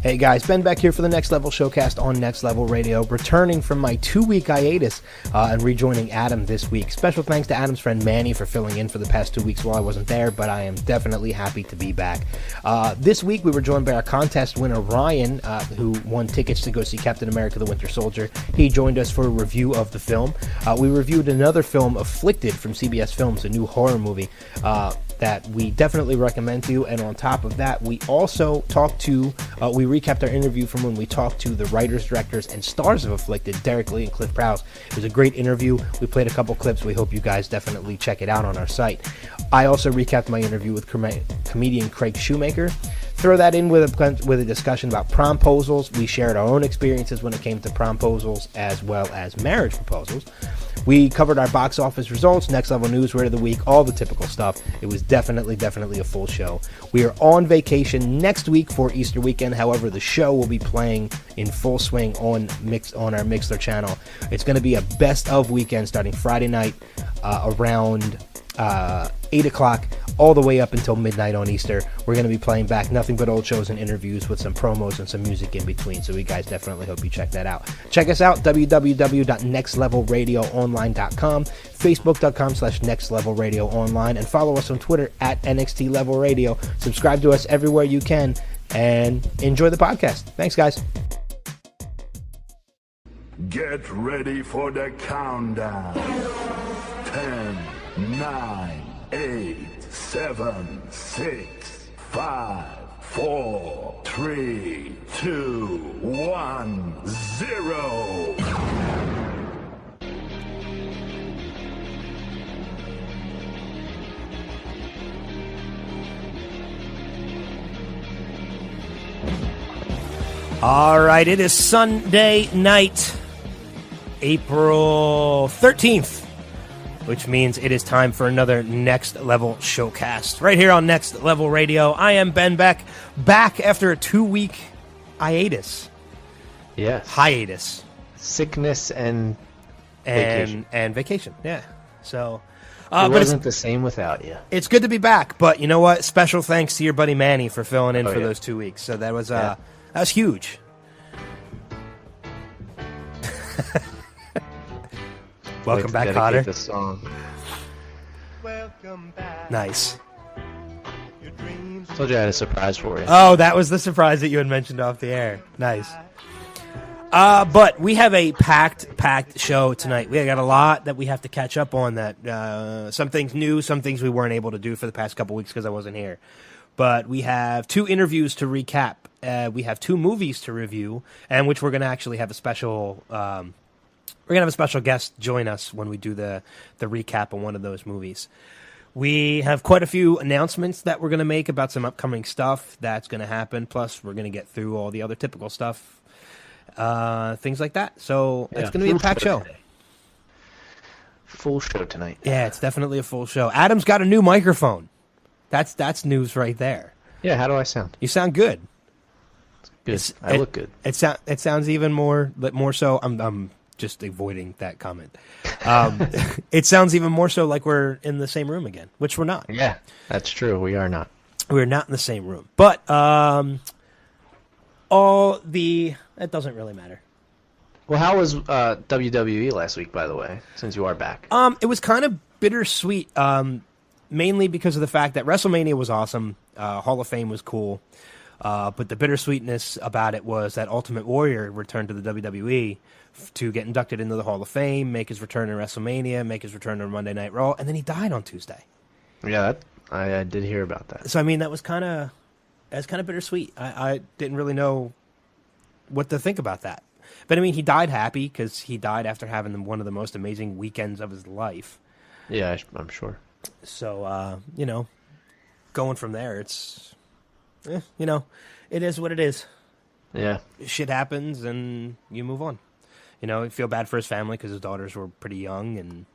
Hey guys, Ben back here for the Next Level Showcast on Next Level Radio, returning from my 2-week hiatus and rejoining Adam this week. Special thanks to Adam's friend Manny for filling in for the past 2 weeks while I wasn't there, but I am definitely happy to be back. This week we were joined by our contest winner Ryan, who won tickets to go see Captain America the Winter Soldier. He joined us for a review of the film. We reviewed another film, Afflicted, from CBS Films, a new horror movie that we definitely recommend to you. And on top of that, we also we recapped our interview from when we talked to the writers, directors, and stars of Afflicted, Derek Lee and Clif Prowse. It was a great interview. We played a couple clips. We hope you guys definitely check it out on our site. I also recapped my interview with comedian Craig Shoemaker. Throw that in with a discussion about promposals. We shared our own experiences when it came to promposals as well as marriage proposals. We covered our box office results, Next Level News, Word of the Week, all the typical stuff. It was definitely a full show. We are on vacation next week for Easter weekend. However, the show will be playing in full swing on our Mixler channel. It's going to be a best of weekend starting Friday night around 8 o'clock all the way up until midnight on Easter. We're going to be playing back nothing but old shows and interviews with some promos and some music in between, so we guys definitely hope you check that out. Check us out, www.nextlevelradioonline.com, facebook.com/nextlevelradioonline, and follow us on Twitter at NXT Level Radio. Subscribe to us everywhere you can, and enjoy the podcast. Thanks, guys. Get ready for the countdown. 10, 9, 8, 7, 6, 5, 4, 3, 2, 1, 0. All right, it is Sunday night, April 13th. Which means it is time for another Next Level Showcast. Right here on Next Level Radio. I am Ben Beck, back after a 2-week hiatus. Yes. Hiatus. Sickness and vacation. And vacation, yeah. So, it wasn't the same without you. It's good to be back, but you know what? Special thanks to your buddy Manny for filling in for those 2 weeks. So that was huge. Welcome back, Cotter. The song. Welcome back. Nice. Told you I had a surprise for you. Oh, that was the surprise that you had mentioned off the air. Nice. But we have a packed show tonight. We got a lot that we have to catch up on. That some things new, some things we weren't able to do for the past couple weeks because I wasn't here. But we have 2 interviews to recap. We have 2 movies to review, and which we're going to actually have a special. We're going to have a special guest join us when we do the recap on one of those movies. We have quite a few announcements that we're going to make about some upcoming stuff that's going to happen. Plus, we're going to get through all the other typical stuff, things like that. So it's going to be a packed show. Full show tonight. Yeah, it's definitely a full show. Adam's got a new microphone. That's news right there. Yeah, how do I sound? You sound good. Good. I look good. It sounds even more so. I'm just avoiding that comment. It sounds even more so like we're in the same room again, which we're not. Yeah, that's true. We are not. We're not in the same room. But that doesn't really matter. Well, how was WWE last week, by the way, since you are back? It was kind of bittersweet, mainly because of the fact that WrestleMania was awesome, Hall of Fame was cool, but the bittersweetness about it was that Ultimate Warrior returned to the WWE to get inducted into the Hall of Fame, make his return in WrestleMania, make his return on Monday Night Raw, and then he died on Tuesday. Yeah, I did hear about that. So I mean, that was kind of bittersweet. I didn't really know what to think about that, but I mean, he died happy because he died after having one of the most amazing weekends of his life. Yeah, I'm sure. So going from there, it's it is what it is. Yeah, shit happens and you move on. You feel bad for his family because his daughters were pretty young and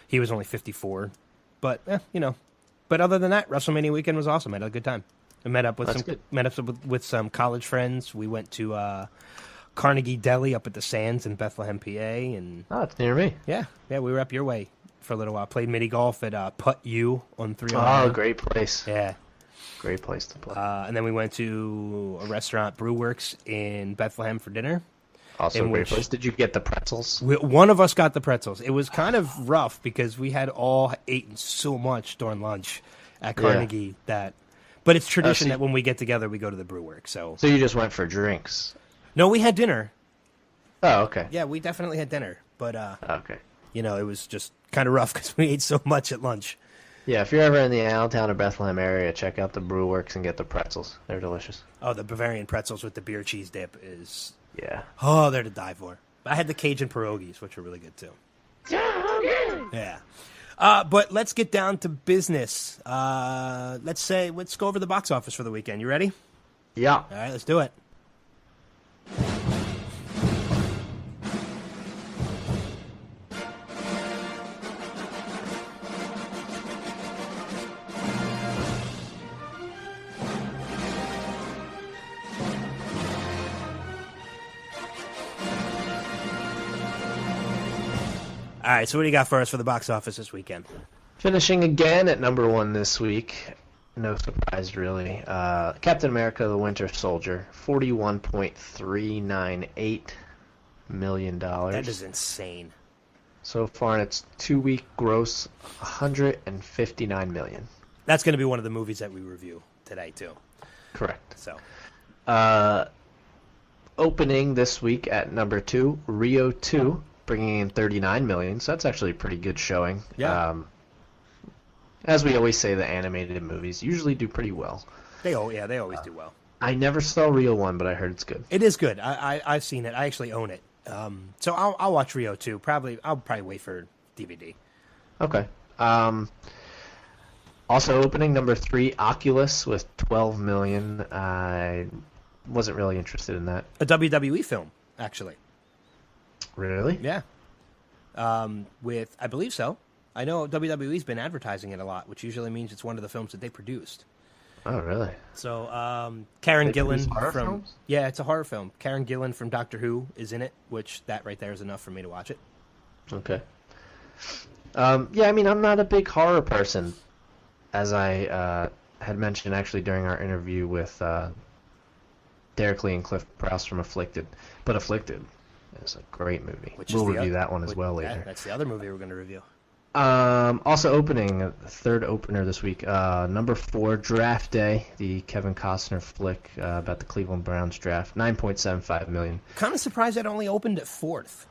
he was only 54. But but other than that, WrestleMania weekend was awesome. I had a good time. I met up with some college friends. We went to Carnegie Deli up at the Sands in Bethlehem, PA, and it's near me. Yeah, we were up your way for a little while. Played mini golf at Putt U on 309. Oh, great place. Yeah. Great place to play. And then we went to a restaurant, Brewworks, in Bethlehem for dinner. Also a great place. Did you get the pretzels? One of us got the pretzels. It was kind of rough because we had all eaten so much during lunch at Carnegie that... But it's tradition that when we get together, we go to the Brewworks. So you just went for drinks? No, we had dinner. Oh, okay. Yeah, we definitely had dinner. But, okay. You know, it was just kind of rough because we ate so much at lunch. Yeah, if you're ever in the Allentown or Bethlehem area, check out the Brewworks and get the pretzels. They're delicious. Oh, the Bavarian pretzels with the beer cheese dip is... Yeah. Oh, they're to die for. I had the Cajun pierogies, which are really good, too. Yeah. But let's get down to business. Let's go over the box office for the weekend. You ready? Yeah. All right, let's do it. All right, so what do you got for us for the box office this weekend? Finishing again at number 1 this week. No surprise, really. Captain America: The Winter Soldier, $41.398 million. That is insane. So far in its 2-week gross, $159 million. That's going to be one of the movies that we review today, too. Correct. So, opening this week at number 2, Rio 2. Bringing in $39 million, so that's actually a pretty good showing. Yeah. As we always say, the animated movies usually do pretty well. They always do well. I never saw Rio 1, but I heard it's good. It is good. I've seen it. I actually own it. So I'll watch Rio 2. I'll probably wait for DVD. Okay. Also opening number 3, Oculus with $12 million. I wasn't really interested in that. A WWE film, actually. Really? Yeah. I believe so. I know WWE's been advertising it a lot, which usually means it's one of the films that they produced. Oh, really? So, Karen Gillan horror from... films? Yeah, it's a horror film. Karen Gillan from Doctor Who is in it, which that right there is enough for me to watch it. Okay. Yeah, I mean, I'm not a big horror person, as I had mentioned actually during our interview with Derek Lee and Clif Prowse from Afflicted. But Afflicted is a great movie. We'll review that one as well later. That's the other movie we're going to review. Also opening, the third opener this week, number 4, Draft Day, the Kevin Costner flick about the Cleveland Browns draft, $9.75 million. Kind of surprised it only opened at 4th.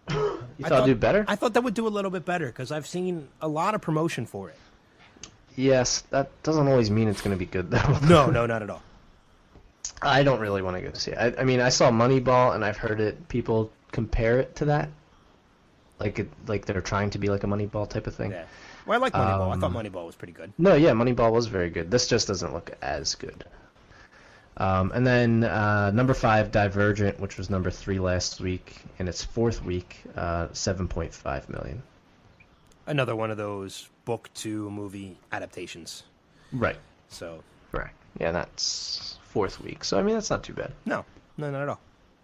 You thought it'd do better? I thought that would do a little bit better because I've seen a lot of promotion for it. Yes, that doesn't always mean it's going to be good, though. No, not at all. I don't really want to go see it. I mean, I saw Moneyball, and I've heard people compare it to that. Like they're trying to be like a Moneyball type of thing. Yeah. Well, I like Moneyball. I thought Moneyball was pretty good. No, yeah, Moneyball was very good. This just doesn't look as good. And then number 5, Divergent, which was number 3 last week, in its 4th week, $7.5 million. Another one of those book to movie adaptations. Right. So. Correct. Yeah, that's 4th week. So I mean, that's not too bad. No, not at all.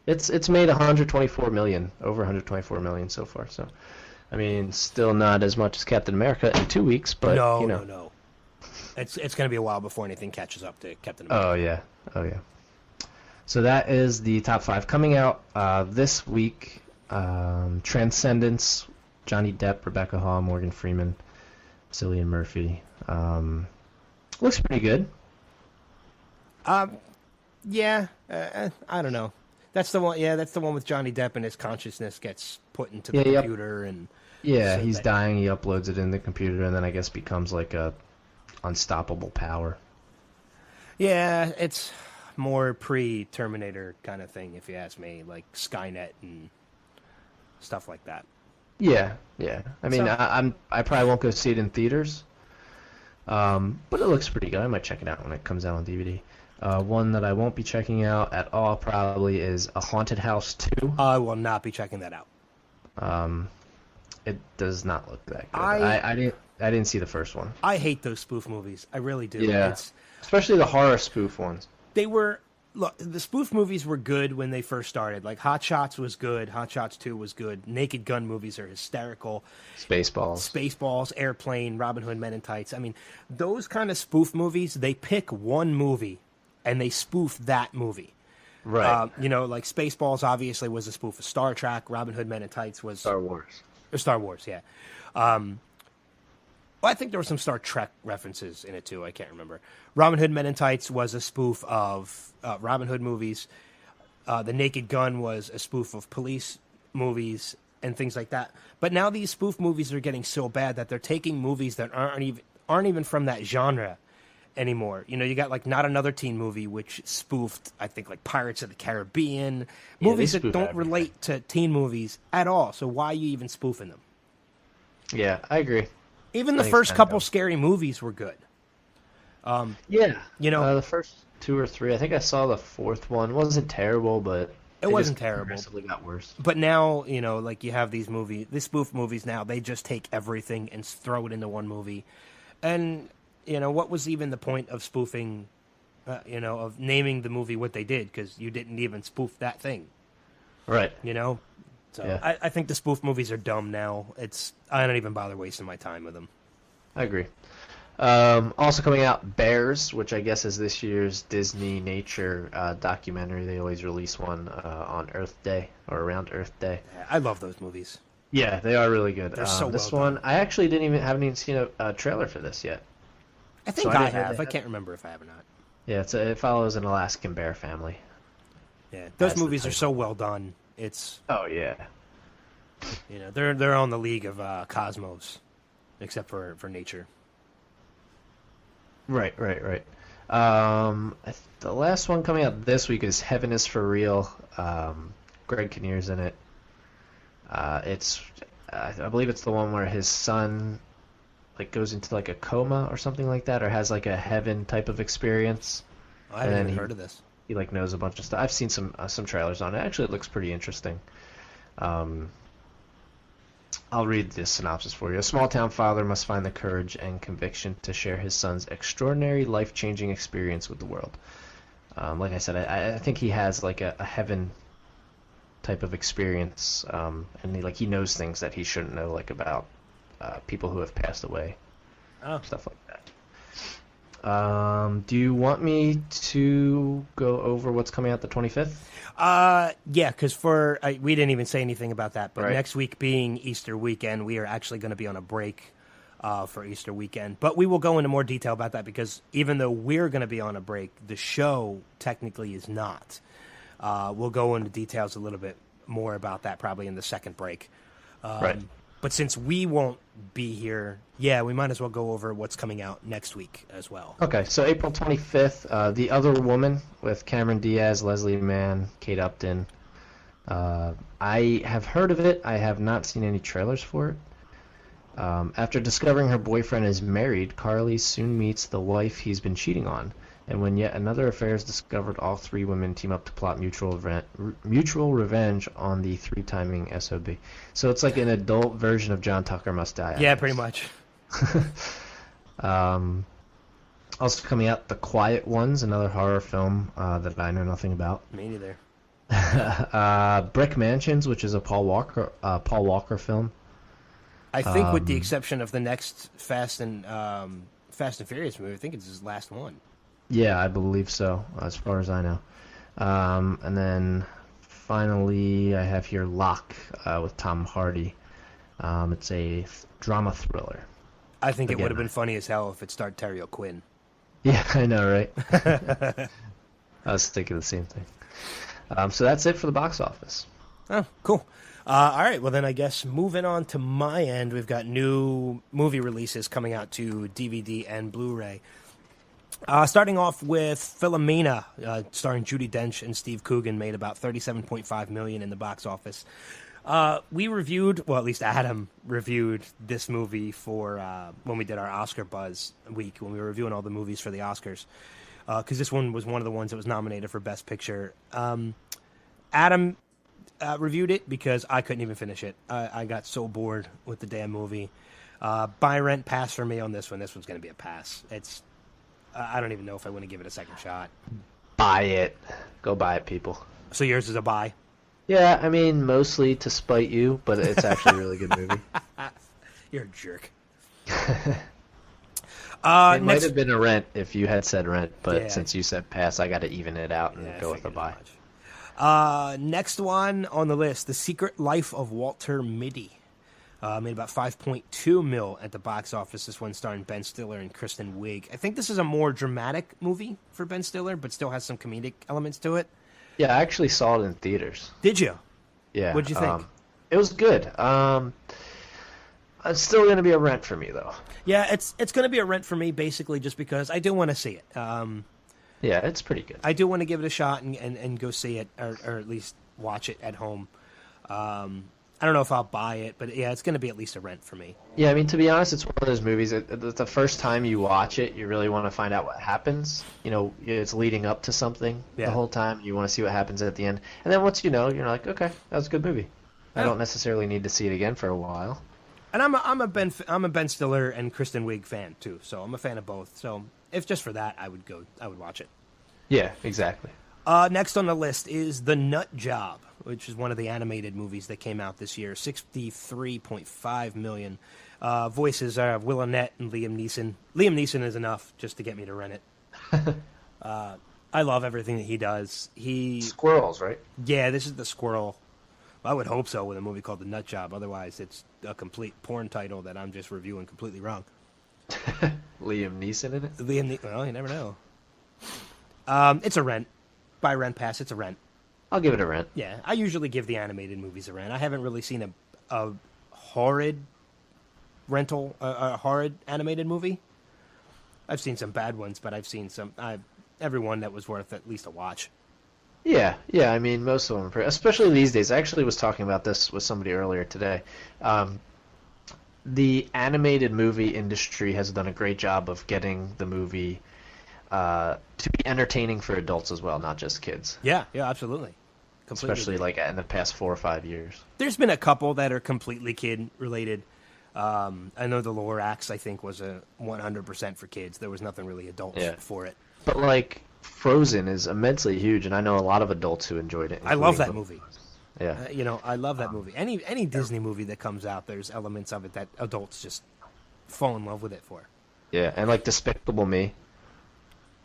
It's made $124 million, over $124 million so far. So, I mean, still not as much as Captain America in 2 weeks, but no. It's going to be a while before anything catches up to Captain America. Oh yeah. So that is the top 5 coming out this week. Transcendence, Johnny Depp, Rebecca Hall, Morgan Freeman, Cillian Murphy. Looks pretty good. Yeah. I don't know. That's the one. Yeah, that's the one with Johnny Depp and his consciousness gets put into the computer and. Yeah, so he's dying. He uploads it in the computer, and then I guess becomes like a unstoppable power. Yeah, it's more pre-Terminator kind of thing, if you ask me, like Skynet and stuff like that. Yeah. I mean, I probably won't go see it in theaters, but it looks pretty good. I might check it out when it comes out on DVD. One that I won't be checking out at all probably is A Haunted House 2. I will not be checking that out. It does not look that good. I didn't see the first one. I hate those spoof movies. I really do. Yeah. Especially the horror spoof ones. They were look, the spoof movies were good when they first started. Like Hot Shots was good. Hot Shots 2 was good. Naked Gun movies are hysterical. Spaceballs, Airplane, Robin Hood Men in Tights. I mean, those kind of spoof movies, they pick one movie and they spoof that movie. Right. You know, like Spaceballs obviously was a spoof of Star Trek. Robin Hood Men in Tights was... Star Wars. Star Wars, yeah. Well, I think there were some Star Trek references in it, too. I can't remember. Robin Hood Men in Tights was a spoof of Robin Hood movies. The Naked Gun was a spoof of police movies and things like that. But now these spoof movies are getting so bad that they're taking movies that aren't even from that genre anymore. You know, you got like Not Another Teen Movie, which spoofed, I think, like Pirates of the Caribbean. Movies that don't relate to teen movies at all. So why are you even spoofing them? Yeah, I agree. Even the first couple scary movies were good. Yeah. You know, the first 2 or 3. I think I saw the fourth one. It wasn't terrible, but it wasn't terrible. Progressively got worse. But now, you know, like you have these spoof movies now, they just take everything and throw it into one movie. And, you know, what was even the point of spoofing, you know, of naming the movie what they did? Because you didn't even spoof that thing. Right. You know? So yeah. I think the spoof movies are dumb now. I don't even bother wasting my time with them. I agree. Also coming out, Bears, which I guess is this year's Disney nature documentary. They always release one on Earth Day or around Earth Day. Yeah, I love those movies. Yeah, they are really good. They're so this well one, done. I actually haven't even seen a trailer for this yet. I think I have. I can't remember if I have or not. Yeah, it follows an Alaskan bear family. Yeah, those movies are so well done. Oh yeah. You know, they're on the league of Cosmos, except for nature. Right. The last one coming out this week is Heaven is for Real. Greg Kinnear's in it. I believe it's the one where his son like goes into like a coma or something like that, or has like a heaven type of experience. I haven't even heard of this. He like knows a bunch of stuff. I've seen some trailers on it. Actually, it looks pretty interesting. I'll read this synopsis for you. A small-town father must find the courage and conviction to share his son's extraordinary, life-changing experience with the world. Like I said, I think he has like a heaven type of experience, and he knows things that he shouldn't know, like about people who have passed away, stuff like that. Do you want me to go over what's coming out the 25th? Yeah, because we didn't even say anything about that, but right. Next week being Easter weekend, we are actually going to be on a break for Easter weekend. But we will go into more detail about that because even though we're going to be on a break, the show technically is not. We'll go into details a little bit more about that probably in the second break. Right. But since we won't be here, yeah, we might as well go over what's coming out next week as well. Okay, so April 25th, The Other Woman with Cameron Diaz, Leslie Mann, Kate Upton. I have heard of it. I have not seen any trailers for it. After discovering her boyfriend is married, Carly soon meets the wife he's been cheating on. And when yet another affair is discovered, all three women team up to plot mutual revenge on the three-timing SOB. So it's like an adult version of John Tucker Must Die. Yeah, pretty much. Also coming out, The Quiet Ones, another horror film that I know nothing about. Me neither. Brick Mansions, which is a Paul Walker film. I think with the exception of the next Fast and Furious movie, I think it's his last one. Yeah, I believe so, as far as I know. And then finally, I have here Locke with Tom Hardy. It's a drama thriller. I think it would have been funny as hell if it starred Terry O'Quinn. Yeah, I know, right? I was thinking the same thing. So that's it for the box office. Oh, cool. All right, well then I guess moving on to my end, we've got new movie releases coming out to DVD and Blu-ray. Starting off with Philomena, starring Judi Dench and Steve Coogan, made about $37.5 million in the box office. We reviewed, well, at least Adam reviewed this movie for when we did our Oscar Buzz week, when we were reviewing all the movies for the Oscars, because this one was one of the ones that was nominated for Best Picture. Adam reviewed it because I couldn't even finish it. I got so bored with the damn movie. Buy, rent, pass for me on this one. This one's going to be a pass. I don't even know if I want to give it a second shot. Buy it. Go buy it, people. So yours is a buy. Yeah, I mean, mostly to spite you, but it's actually a really good movie. You're a jerk. It might have been a rent if you had said rent, but since you said pass, I got to even it out and go with a buy. Next one on the list, The Secret Life of Walter Mitty. Made about $5.2 million at the box office. This one starring Ben Stiller and Kristen Wiig. I think this is a more dramatic movie for Ben Stiller, but still has some comedic elements to it. Yeah, I actually saw it in theaters. Did you? Yeah. What'd you think? It was good. It's still going to be a rent for me, though. Yeah, it's going to be a rent for me, basically, just because I do want to see it. Yeah, it's pretty good. I do want to give it a shot and go see it, or at least watch it at home. I don't know if I'll buy it, but yeah, it's going to be at least a rent for me. Yeah, I mean, to be honest, it's one of those movies that the first time you watch it, you really want to find out what happens. You know, it's leading up to something the whole time. You want to see what happens at the end. And then once you know, you're like, okay, that was a good movie. I don't necessarily need to see it again for a while. And I'm a Ben Stiller and Kristen Wiig fan too, so I'm a fan of both. So if just for that, I would watch it. Yeah, exactly. Next on the list is The Nut Job, which is one of the animated movies that came out this year. $63.5 million. Voices are Will Arnett and Liam Neeson. Liam Neeson is enough just to get me to rent it. I love everything that he does. Squirrels, right? Yeah, this is the squirrel. I would hope so with a movie called The Nut Job. Otherwise, it's a complete porn title that I'm just reviewing completely wrong. Liam Neeson in it? Well, you never know. It's a rent. By rent pass, it's a rent. I'll give it a rent. Yeah, I usually give the animated movies a rent. I haven't really seen a horrid rental, a horrid animated movie. I've seen some bad ones, but I've seen every one that was worth at least a watch. Yeah, I mean, most of them, especially these days. I actually was talking about this with somebody earlier today. The animated movie industry has done a great job of getting the movie to be entertaining for adults as well, not just kids. Yeah, absolutely. Completely Especially like in the past 4 or 5 years. There's been a couple that are completely kid related. I know the Lorax, I think, was a 100% for kids. There was nothing really adult for it. But like Frozen is immensely huge, and I know a lot of adults who enjoyed it. I love that movie. Yeah, I love that movie. Any Disney movie that comes out, there's elements of it that adults just fall in love with it for. Yeah, and like Despicable Me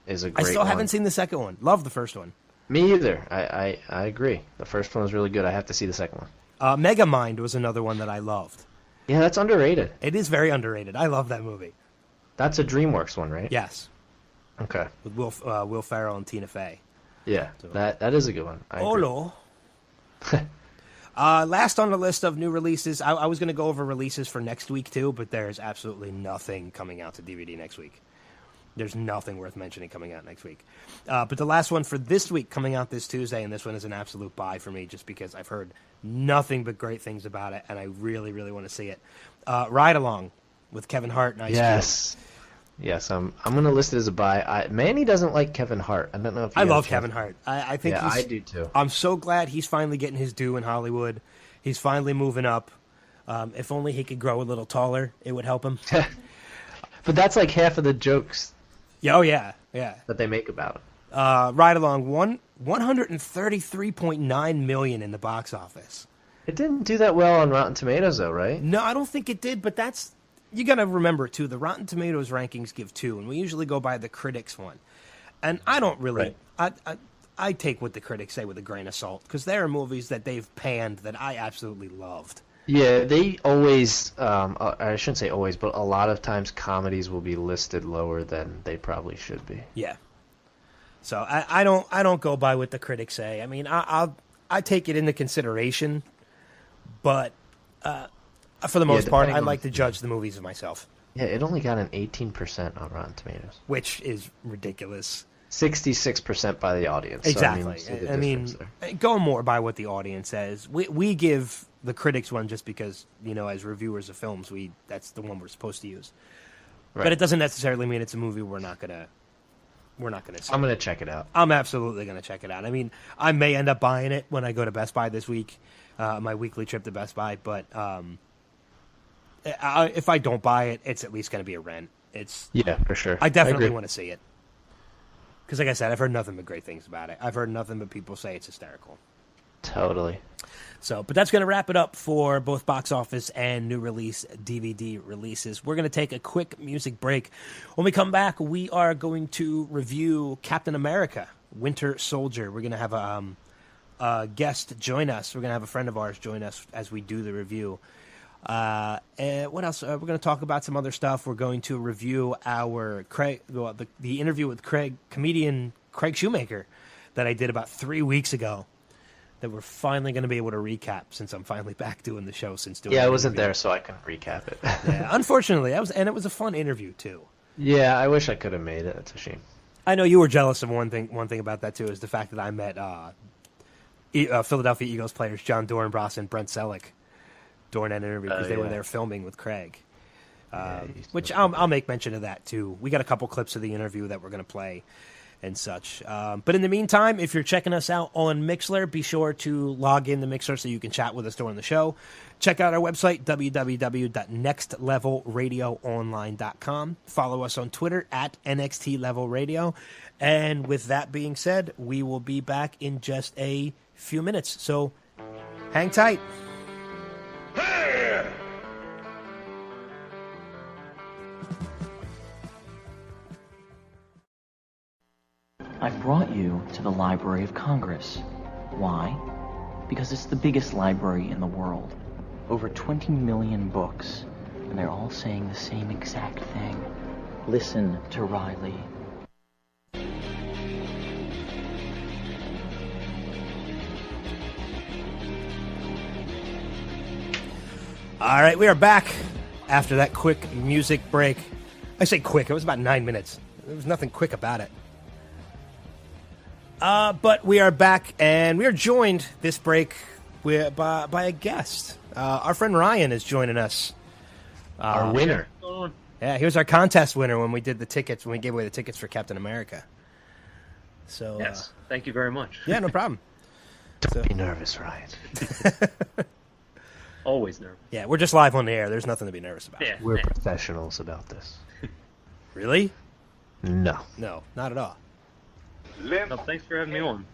is a great one. I still haven't seen the second one. Love the first one. Me either. I agree. The first one was really good. I have to see the second one. Megamind was another one that I loved. Yeah, that's underrated. It is very underrated. I love that movie. That's a DreamWorks one, right? Yes. Okay. With Will Ferrell and Tina Fey. Yeah, so. that is a good one. Olo. Last on the list of new releases, I was going to go over releases for next week too, but there's absolutely nothing coming out to DVD next week. There's nothing worth mentioning coming out next week. But the last one for this week coming out this Tuesday, and this one is an absolute buy for me just because I've heard nothing but great things about it, and I really, really want to see it. Ride Along with Kevin Hart and Ice Cube. Yes, I'm going to list it as a buy. Manny doesn't like Kevin Hart. I don't know if I love Kevin Hart. I think I do too. I'm so glad he's finally getting his due in Hollywood. He's finally moving up. If only he could grow a little taller, it would help him. But that's like half of the jokes. Oh, yeah. That they make about it. Ride Along, $133.9 million in the box office. It didn't do that well on Rotten Tomatoes, though, right? No, I don't think it did, but you got to remember, too, the Rotten Tomatoes rankings give 2, and we usually go by the critics one. And I don't really... Right. I take what the critics say with a grain of salt, because there are movies that they've panned that I absolutely loved. Yeah, they always, I shouldn't say always, but a lot of times comedies will be listed lower than they probably should be. Yeah. So I don't go by what the critics say. I mean, I take it into consideration, but for the most part, I like to judge the movies of myself. Yeah, it only got an 18% on Rotten Tomatoes. Which is ridiculous. 66% by the audience. Exactly. So, I mean go more by what the audience says. We give the critics one just because, as reviewers of films, that's the one we're supposed to use. Right. But it doesn't necessarily mean it's a movie we're not gonna see. I'm gonna check it out. I'm absolutely gonna check it out. I mean, I may end up buying it when I go to Best Buy this week, my weekly trip to Best Buy. But if I don't buy it, it's at least gonna be a rent. Yeah, for sure. I definitely want to see it. Because like I said, I've heard nothing but great things about it. I've heard nothing but people say it's hysterical. Totally. So, but that's going to wrap it up for both box office and new release DVD releases. We're going to take a quick music break. When we come back, we are going to review Captain America, Winter Soldier. We're going to have a guest join us. We're going to have a friend of ours join us as we do the review. And what else? We're going to talk about some other stuff. We're going to review our the interview with comedian Craig Shoemaker that I did about 3 weeks ago. That we're finally going to be able to recap since I'm finally back doing the show. I wasn't there, so I couldn't recap it. Yeah, unfortunately, it was a fun interview too. Yeah, I wish I could have made it. It's a shame. I know you were jealous of one thing. One thing about that too is the fact that I met Philadelphia Eagles players John Dornbross and Brent Selleck during that interview because they were there filming with Craig. Which I'll make mention of that too. We got a couple clips of the interview that we're going to play and such. But in the meantime, if you're checking us out on Mixlr, be sure to log in to Mixlr so you can chat with us during the show. Check out our website, www.nextlevelradioonline.com. Follow us on Twitter at NXTLevelRadio. And with that being said, we will be back in just a few minutes. So hang tight. I brought you to the Library of Congress. Why? Because it's the biggest library in the world. Over 20 million books, and they're all saying the same exact thing. Listen to Riley. All right, we are back after that quick music break. I say quick, it was about 9 minutes. There was nothing quick about it. But we are back, and we are joined this break by a guest. Our friend Ryan is joining us. Our winner. Yeah, he was our contest winner when we did the tickets, when we gave away the tickets for Captain America. So yes, thank you very much. Yeah, no problem. Don't be nervous, Ryan. Always nervous. Yeah, we're just live on the air. There's nothing to be nervous about. Yeah. We're professionals about this. Really? No. No, not at all. No, thanks for having me on.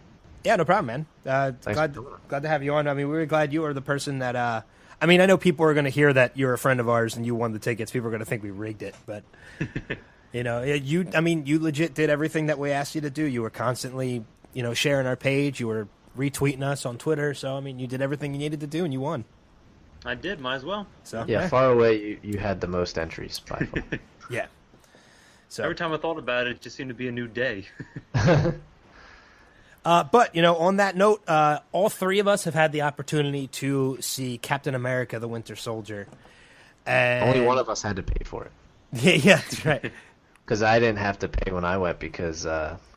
Yeah, no problem, man. Glad to have you on. I mean, we were glad you were the person that. I mean, I know people are going to hear that you're a friend of ours and you won the tickets. People are going to think we rigged it, but you know, you legit did everything that we asked you to do. You were constantly, sharing our page. You were retweeting us on Twitter. So I mean, you did everything you needed to do, and you won. I did. Might as well. So yeah, far away, you had the most entries by far. Yeah. So every time I thought about it, it just seemed to be a new day. But, on that note, all three of us have had the opportunity to see Captain America, the Winter Soldier. And only one of us had to pay for it. Yeah, that's right. Because I didn't have to pay when I went because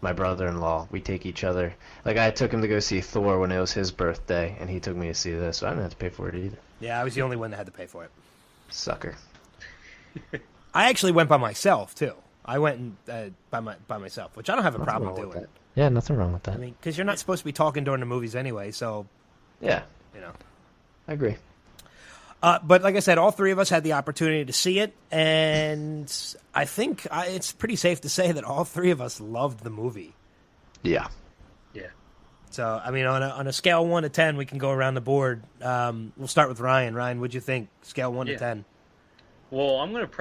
my brother-in-law, we take each other. Like, I took him to go see Thor when it was his birthday, and he took me to see this, so I didn't have to pay for it either. Yeah, I was the only one that had to pay for it. Sucker. I actually went by myself, too. I went by myself, which I don't have a problem doing. Yeah, nothing wrong with that. I mean, because you're not supposed to be talking during the movies anyway, so... Yeah. I agree. But like I said, all three of us had the opportunity to see it, and I think it's pretty safe to say that all three of us loved the movie. Yeah. Yeah. So, I mean, on a scale 1 to 10, we can go around the board. We'll start with Ryan. Ryan, what'd you think? Scale 1 to 10. Well, I'm going to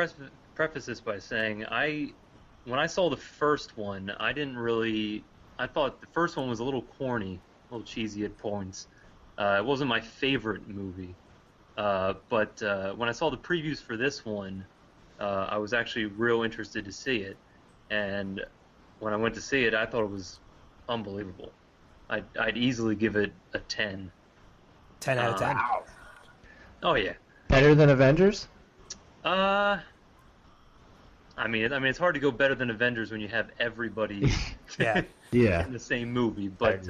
preface this by saying when I saw the first one, I thought the first one was a little corny, a little cheesy at points. It wasn't my favorite movie. But when I saw the previews for this one, I was actually real interested to see it. And when I went to see it, I thought it was unbelievable. I'd easily give it a 10. 10 out of 10. Oh, yeah. Better than Avengers? I mean, it's hard to go better than Avengers when you have everybody in the same movie. But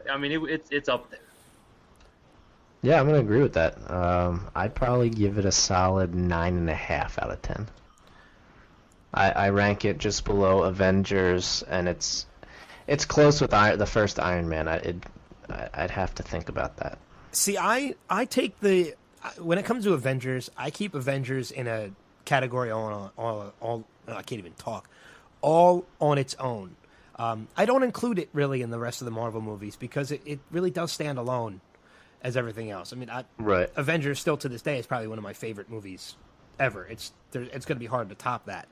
I mean, it's up there. Yeah, I'm gonna agree with that. I'd probably give it a solid 9.5 out of 10. I rank it just below Avengers, and it's close with the first Iron Man. I'd have to think about that. See, I take when it comes to Avengers, I keep Avengers in a category all I can't even talk, all on its own. I don't include it really in the rest of the Marvel movies because it really does stand alone as everything else. I mean, Right. Avengers still to this day is probably one of my favorite movies ever. It's going to be hard to top that.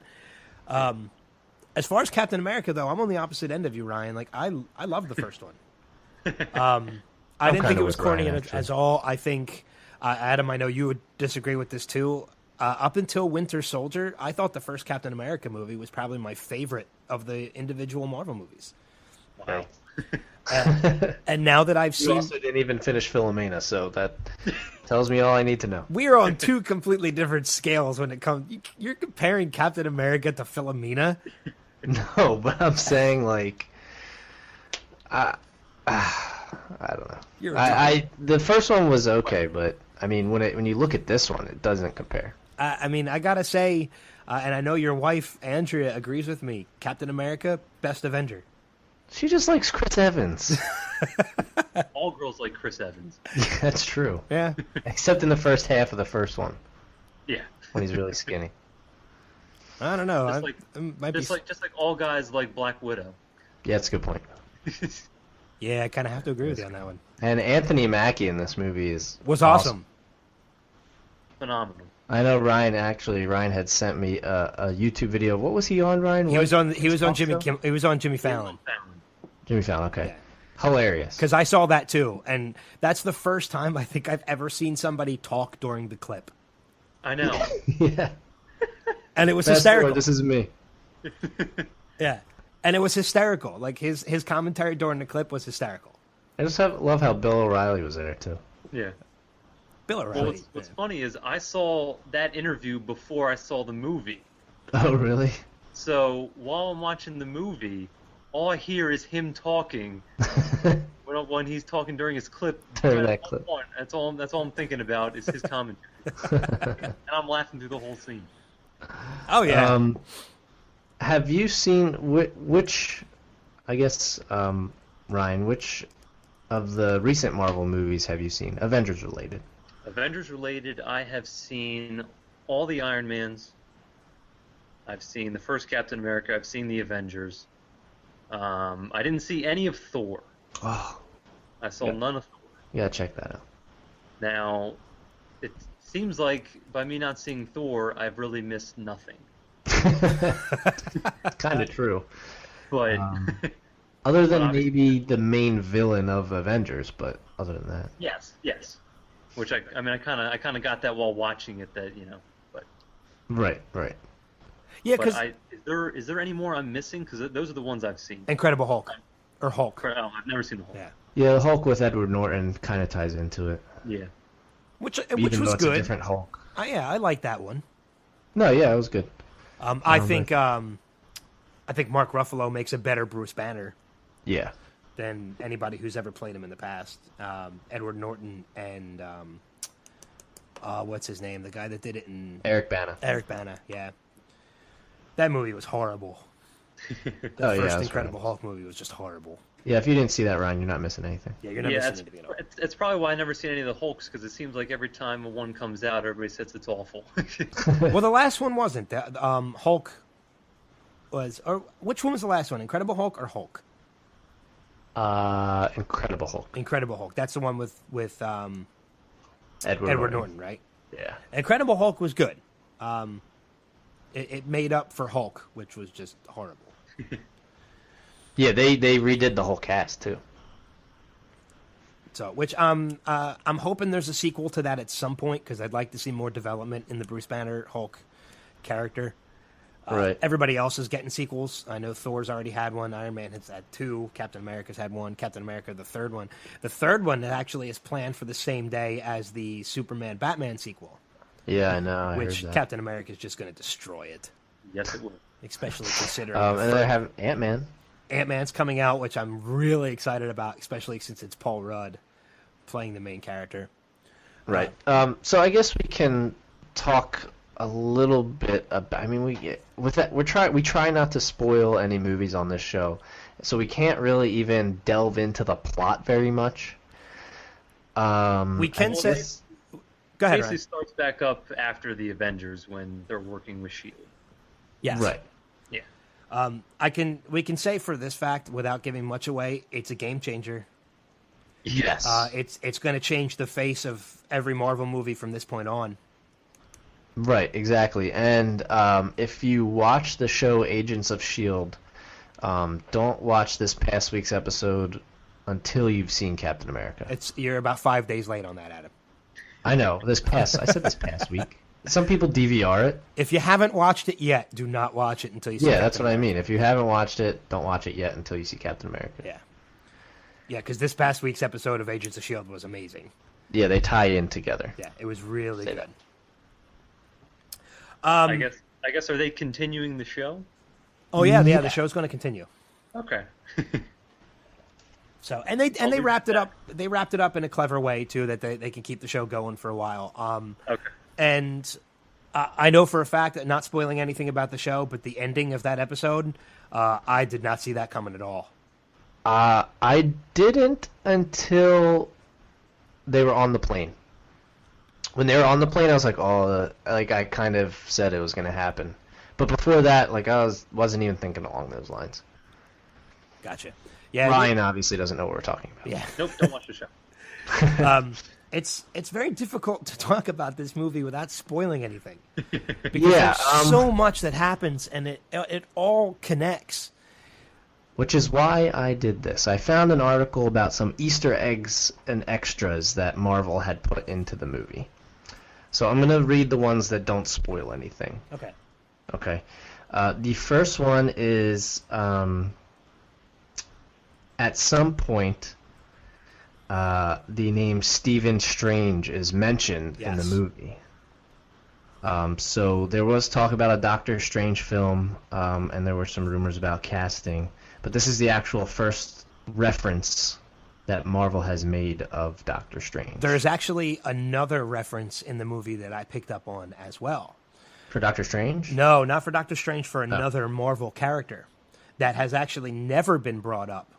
As far as Captain America, though, I'm on the opposite end of you, Ryan. Like, I love the first one. I didn't think it was corny as all. I think, Adam, I know you would disagree with this too. Up until Winter Soldier, I thought the first Captain America movie was probably my favorite of the individual Marvel movies. Wow. And now that I've You seen... also didn't even finish Philomena, so that tells me all I need to know. We are on two completely different scales when it comes... You're comparing Captain America to Philomena? No, but I'm saying, like... I don't know. The first one was okay, but, I mean, when you look at this one, it doesn't compare. I mean, I gotta say, and I know your wife, Andrea, agrees with me, Captain America, best Avenger. She just likes Chris Evans. All girls like Chris Evans. Yeah, that's true. Yeah. Except in the first half of the first one. Yeah. When he's really skinny. I don't know. Just like all guys like Black Widow. Yeah, that's a good point. Yeah, I kind of have to agree with you on that one. And Anthony Mackie in this movie was awesome. Phenomenal. I know Ryan had sent me a YouTube video. What was he on, Ryan? He was on Jimmy Fallon. Jimmy Fallon, okay. Yeah. Hilarious. Because I saw that too, and that's the first time I think I've ever seen somebody talk during the clip. I know. Yeah. And it was hysterical. This is me. Yeah. And it was hysterical. Like his commentary during the clip was hysterical. I just love how Bill O'Reilly was there too. Yeah. Bill O'Reilly. Well, what's funny is I saw that interview before I saw the movie. Oh, really? So while I'm watching the movie, all I hear is him talking when he's talking during his clip. During that clip. That's all I'm thinking about is his commentary. And I'm laughing through the whole scene. Oh yeah. Have you seen which? I guess Ryan, which of the recent Marvel movies have you seen? Avengers related. Avengers related, I have seen all the Iron Mans. I've seen the first Captain America. I've seen the Avengers. I didn't see any of Thor. Oh. I saw none of Thor. You gotta check that out. Now, it seems like by me not seeing Thor, I've really missed nothing. Kind of true. But other than maybe the main villain of Avengers, but other than that. Yes. Which I kind of got that while watching it. But Right. Yeah, because is there any more I'm missing? Because those are the ones I've seen. Incredible Hulk or Hulk. Oh, I've never seen the Hulk. Yeah, Hulk with Edward Norton kind of ties into it. Yeah. Which Even was though it's good. a different Hulk. I like that one. No, yeah, it was good. I think Mark Ruffalo makes a better Bruce Banner. Yeah. Than anybody who's ever played him in the past. Edward Norton and what's his name? The guy that did it in Eric Bana. Eric Bana, yeah. That movie was horrible. The first Incredible Hulk movie was just horrible. Yeah, if you didn't see that, Ryan, you're not missing anything. Yeah, you're not missing anything at all. It's probably why I never seen any of the Hulks, because it seems like every time one comes out, everybody says it's awful. Well, the last one wasn't. Hulk was... Or which one was the last one? Incredible Hulk or Hulk? Incredible Hulk. Incredible Hulk. That's the one with Edward Norton, right? Yeah. Incredible Hulk was good. It made up for Hulk, which was just horrible. Yeah, they redid the whole cast too. So, which I'm hoping there's a sequel to that at some point, because I'd like to see more development in the Bruce Banner Hulk character. Right. Everybody else is getting sequels. I know Thor's already had one. Iron Man has had two. Captain America's had one. Captain America, the third one. The third one actually is planned for the same day as the Superman Batman sequel. Yeah, I know. I which heard that. Captain America is just going to destroy it. Yes, it will. Especially considering. And they have Ant-Man. Ant-Man's coming out, which I'm really excited about, especially since it's Paul Rudd playing the main character. Right. So I guess we can talk a little bit about. I mean, we try not to spoil any movies on this show, so we can't really even delve into the plot very much. We can say. Go ahead. Basically starts back up after the Avengers when they're working with S.H.I.E.L.D. Yes. Right. Yeah. We can say for this fact, without giving much away, it's a game changer. Yes. It's going to change the face of every Marvel movie from this point on. Right, exactly. And if you watch the show Agents of S.H.I.E.L.D., don't watch this past week's episode until you've seen Captain America. You're about 5 days late on that, Adam. I know. I said this past week. Some people DVR it. If you haven't watched it yet, do not watch it until you see Yeah, Captain that's what I America. mean. If you haven't watched it, don't watch it yet until you see Captain America. Yeah. Yeah, because this past week's episode of Agents of S.H.I.E.L.D. was amazing. Yeah, they tie in together. Yeah, it was really Say good. I guess are they continuing the show? Oh yeah, the show's going to continue. Okay. So and they wrapped it up. They wrapped it up in a clever way too, that they can keep the show going for a while. Okay. And I know for a fact that, not spoiling anything about the show, but the ending of that episode, I did not see that coming at all. I didn't until they were on the plane. When they were on the plane, I was like, oh, like I kind of said it was going to happen. But before that, like I wasn't even thinking along those lines. Gotcha. Yeah, Ryan obviously doesn't know what we're talking about. Yeah. Nope, don't watch the show. It's very difficult to talk about this movie without spoiling anything. Because Yeah, there's so much that happens, and it all connects. Which is why I did this. I found an article about some Easter eggs and extras that Marvel had put into the movie. So I'm going to read the ones that don't spoil anything. Okay. Okay. The first one is at some point the name Stephen Strange is mentioned in the movie. So there was talk about a Doctor Strange film, and there were some rumors about casting. But this is the actual first reference that Marvel has made of Doctor Strange. There's actually another reference in the movie that I picked up on as well. For Doctor Strange? No, not for Doctor Strange, for another Marvel character that has actually never been brought up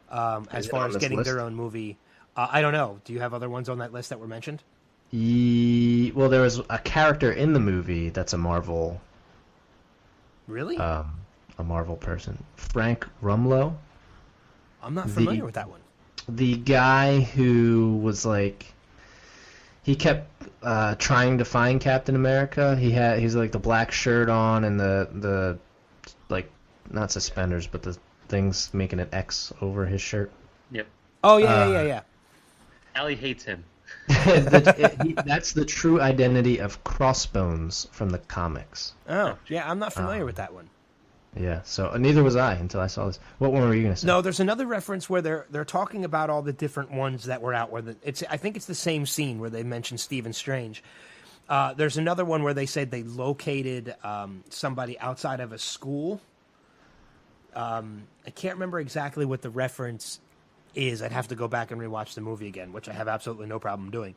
as far as getting their own movie. I don't know. Do you have other ones on that list that were mentioned? Well, there was a character in the movie that's a Marvel... Really? A Marvel person. Frank Rumlow. I'm not familiar with that one. The guy who was like... He kept trying to find Captain America. He's like the black shirt on and the like, not suspenders, but the things making an X over his shirt. Yep. Oh, yeah. Allie hates him. That's the true identity of Crossbones from the comics. Oh, yeah, I'm not familiar with that one. Yeah, so neither was I until I saw this. What one were you going to say? No, there's another reference where they're talking about all the different ones that were out. I think it's the same scene where they mentioned Stephen Strange. There's another one where they said they located somebody outside of a school. I can't remember exactly what the reference is. I'd have to go back and rewatch the movie again, which I have absolutely no problem doing.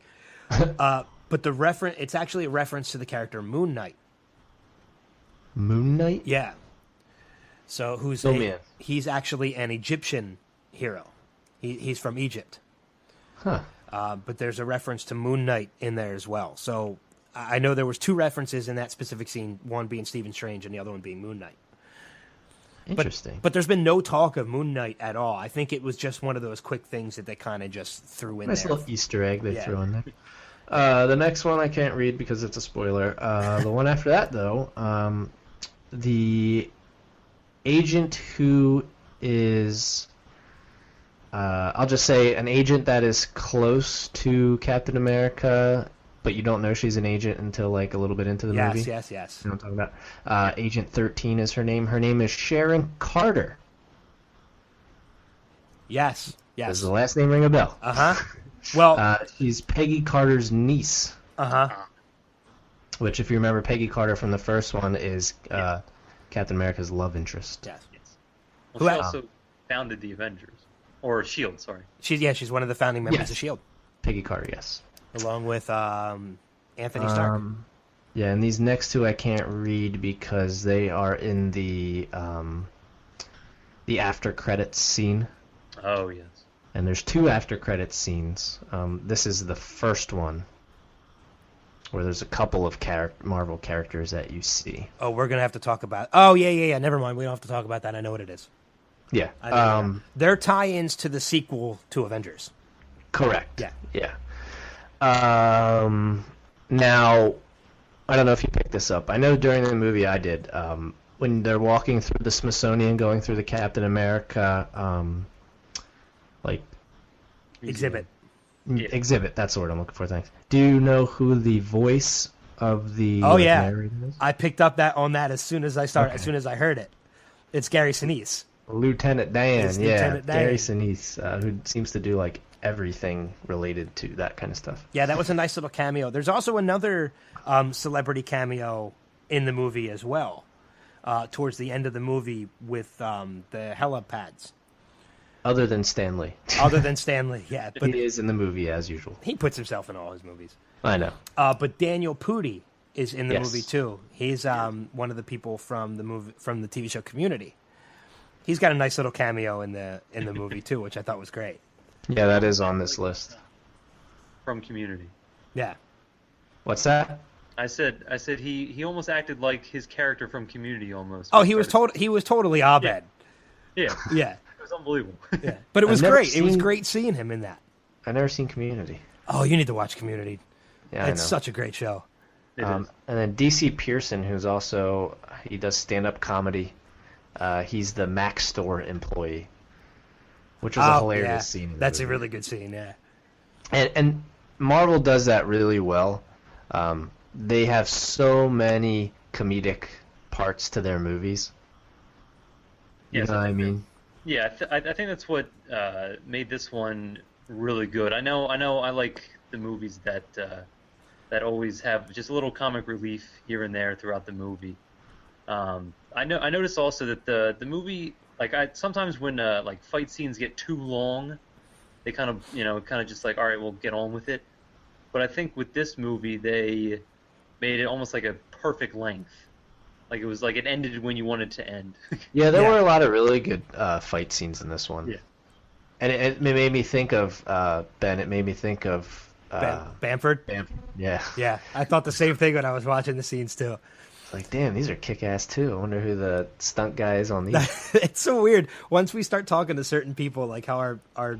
But it's actually a reference to the character Moon Knight. Moon Knight? Yeah. So he's actually an Egyptian hero. He's from Egypt. Huh. But there's a reference to Moon Knight in there as well. So I know there was two references in that specific scene, one being Stephen Strange and the other one being Moon Knight. Interesting. But there's been no talk of Moon Knight at all. I think it was just one of those quick things that they kind of just threw in nice there. Little Easter egg they threw in there. The next one I can't read because it's a spoiler. The one after that, though, the agent who is, I'll just say an agent that is close to Captain America, but you don't know she's an agent until like a little bit into the movie. Yes. You know what I'm talking about? Agent 13 is her name. Her name is Sharon Carter. Yes. Does the last name ring a bell? Well, she's Peggy Carter's niece. Which, if you remember, Peggy Carter from the first one is Captain America's love interest. Yes. Well, she also founded the Avengers. Or S.H.I.E.L.D., sorry. She's one of the founding members of S.H.I.E.L.D. Peggy Carter, yes. Along with Anthony Stark. Yeah, and these next two I can't read because they are in the after credits scene. Oh, yes. And there's two after credits scenes. This is the first one. where there's a couple of Marvel characters that you see. Oh, we're gonna have to talk about. Oh, yeah. Never mind. We don't have to talk about that. I know what it is. Yeah. They're tie-ins to the sequel to Avengers. Correct. Yeah. Now, I don't know if you picked this up. I know during the movie I did. When they're walking through the Smithsonian, going through the Captain America, Exhibit. Exhibit. That's the word I'm looking for. Thanks. Do you know who the voice of the narrator is? I picked up on that as soon as I started. Okay. As soon as I heard it, it's Gary Sinise. Lieutenant Dan. Lieutenant Dan. Gary Sinise, who seems to do like everything related to that kind of stuff. Yeah, that was a nice little cameo. There's also another celebrity cameo in the movie as well, towards the end of the movie with the helipads. Other than Stanley. Yeah. But he is in the movie as usual. He puts himself in all his movies. I know. But Daniel Pudi is in the movie too. He's one of the people from the TV show Community. He's got a nice little cameo in the movie too, which I thought was great. Yeah, that is on this list. From Community. Yeah. What's that? I said he almost acted like his character from Community almost. Oh, he was totally Abed. Yeah. Yeah. It was unbelievable. Yeah. But it was great. It was great seeing him in that. I've never seen Community. Oh, you need to watch Community. Yeah, it's such a great show. And then DC Pearson, who's also he does stand-up comedy. He's the Mac store employee, which was a hilarious scene. That's a really good scene, yeah. And Marvel does that really well. They have so many comedic parts to their movies. You know what I mean? Yeah, I think that's what made this one really good. I know. I like the movies that always have just a little comic relief here and there throughout the movie. I noticed also that the movie, sometimes when fight scenes get too long, they kind of just like, all right, we'll get on with it. But I think with this movie, they made it almost like a perfect length. Like it was like it ended when you wanted to end. Yeah, there were a lot of really good fight scenes in this one. Yeah. And it made me think of Ben. It made me think of Bamford. Bamford. Yeah. Yeah, I thought the same thing when I was watching the scenes too. Like, damn, these are kick-ass too. I wonder who the stunt guy is on these. It's so weird. Once we start talking to certain people, like how our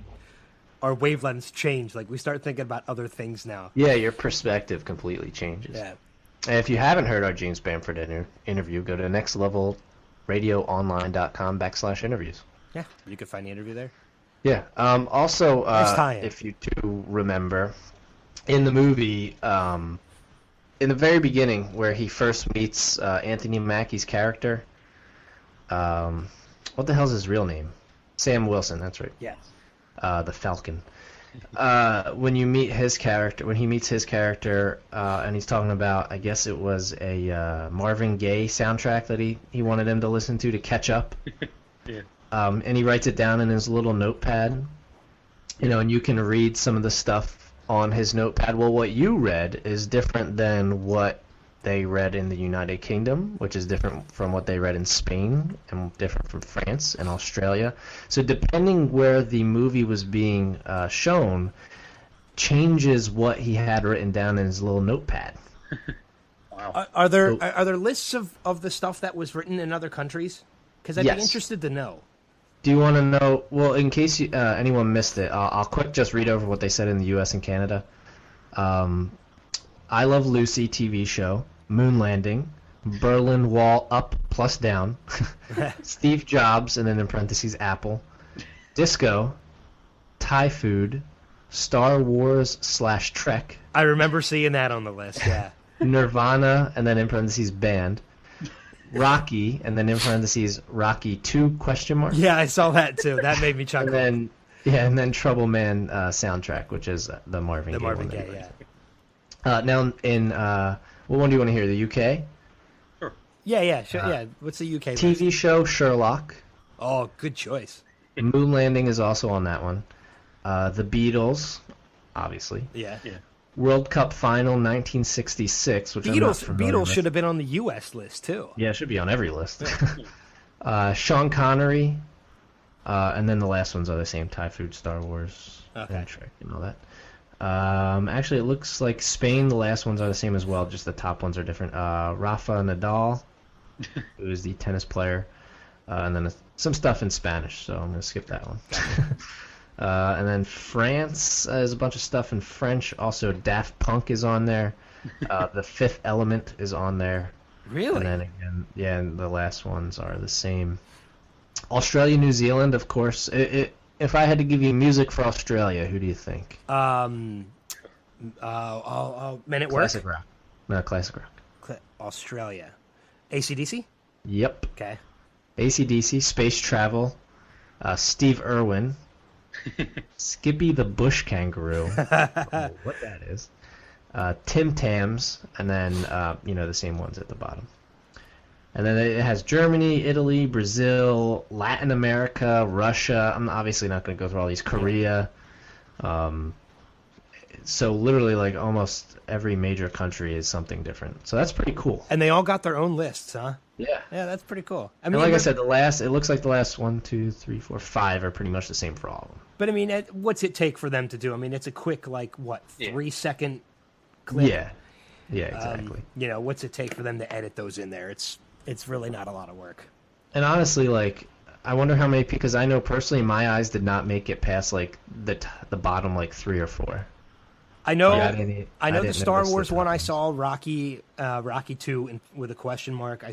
wavelengths change. Like we start thinking about other things now. Yeah, your perspective completely changes. Yeah. And if you haven't heard our James Bamford interview, go to nextlevelradioonline.com/interviews. Yeah, you can find the interview there. Yeah. Also, if you do remember, in the movie, in the very beginning, where he first meets Anthony Mackie's character, what the hell's his real name? Sam Wilson. That's right. Yes. The Falcon. When he meets his character, and he's talking about, I guess it was a Marvin Gaye soundtrack that he wanted him to listen to catch up. Yeah. And he writes it down in his little notepad, and you can read some of the stuff on his notepad. Well, what you read is different than what they read in the United Kingdom, which is different from what they read in Spain, and different from France and Australia. So depending where the movie was being shown, changes what he had written down in his little notepad. Wow. Are there lists of the stuff that was written in other countries? Because I'd be interested to know. Do you want to know? Well, in case anyone missed it, I'll quick just read over what they said in the U.S. and Canada. I Love Lucy TV show, Moon Landing, Berlin Wall up plus down, Steve Jobs, and then in parentheses Apple, Disco, Thai food, Star Wars / Trek. I remember seeing that on the list. Yeah. Nirvana, and then in parentheses band. Rocky, and then in parentheses Rocky 2 ? Yeah, I saw that too. That made me chuckle. And then Trouble Man soundtrack, which is the Marvin Gaye. Yeah. Now, in what one do you want to hear? The UK? Sure. Yeah, sure. Yeah. What's the UK TV list? show Sherlock. Oh, good choice. Moon Landing is also on that one. The Beatles, obviously. Yeah. World Cup Final 1966, which Beatles should have been on the U.S. list too. Yeah, it should be on every list. Sean Connery, and then the last ones are the same: Thai food, Star Wars, and Trek, and all that. Actually, it looks like Spain, the last ones are the same as well, just the top ones are different. Rafa Nadal, who is the tennis player, and then some stuff in Spanish, so I'm going to skip that one. And then France is a bunch of stuff in French. Also, Daft Punk is on there. The Fifth Element is on there. Really? And then again, yeah, and the last ones are the same. Australia, New Zealand, of course. If I had to give you music for Australia, who do you think? Men at Work? Classic rock. No, classic rock. Australia. AC/DC? Yep. Okay. AC/DC, Space Travel, Steve Irwin, Skippy the Bush Kangaroo, I don't know what that is, Tim Tams, and then, the same ones at the bottom. And then it has Germany, Italy, Brazil, Latin America, Russia. I'm obviously not going to go through all these. Korea. So literally, like, almost every major country is something different. So that's pretty cool. And they all got their own lists, huh? Yeah. Yeah, that's pretty cool. I mean, like I said, it looks like the last 1, 2, 3, 4, 5 are pretty much the same for all of them. But I mean, what's it take for them to do? I mean, it's a quick, 3-second clip. Yeah. Yeah, exactly. What's it take for them to edit those in there? It's really not a lot of work. And honestly, I wonder how many, because I know personally my eyes did not make it past the bottom 3 or 4. I know. I know the Star Wars one. I saw Rocky 2 with a question mark. I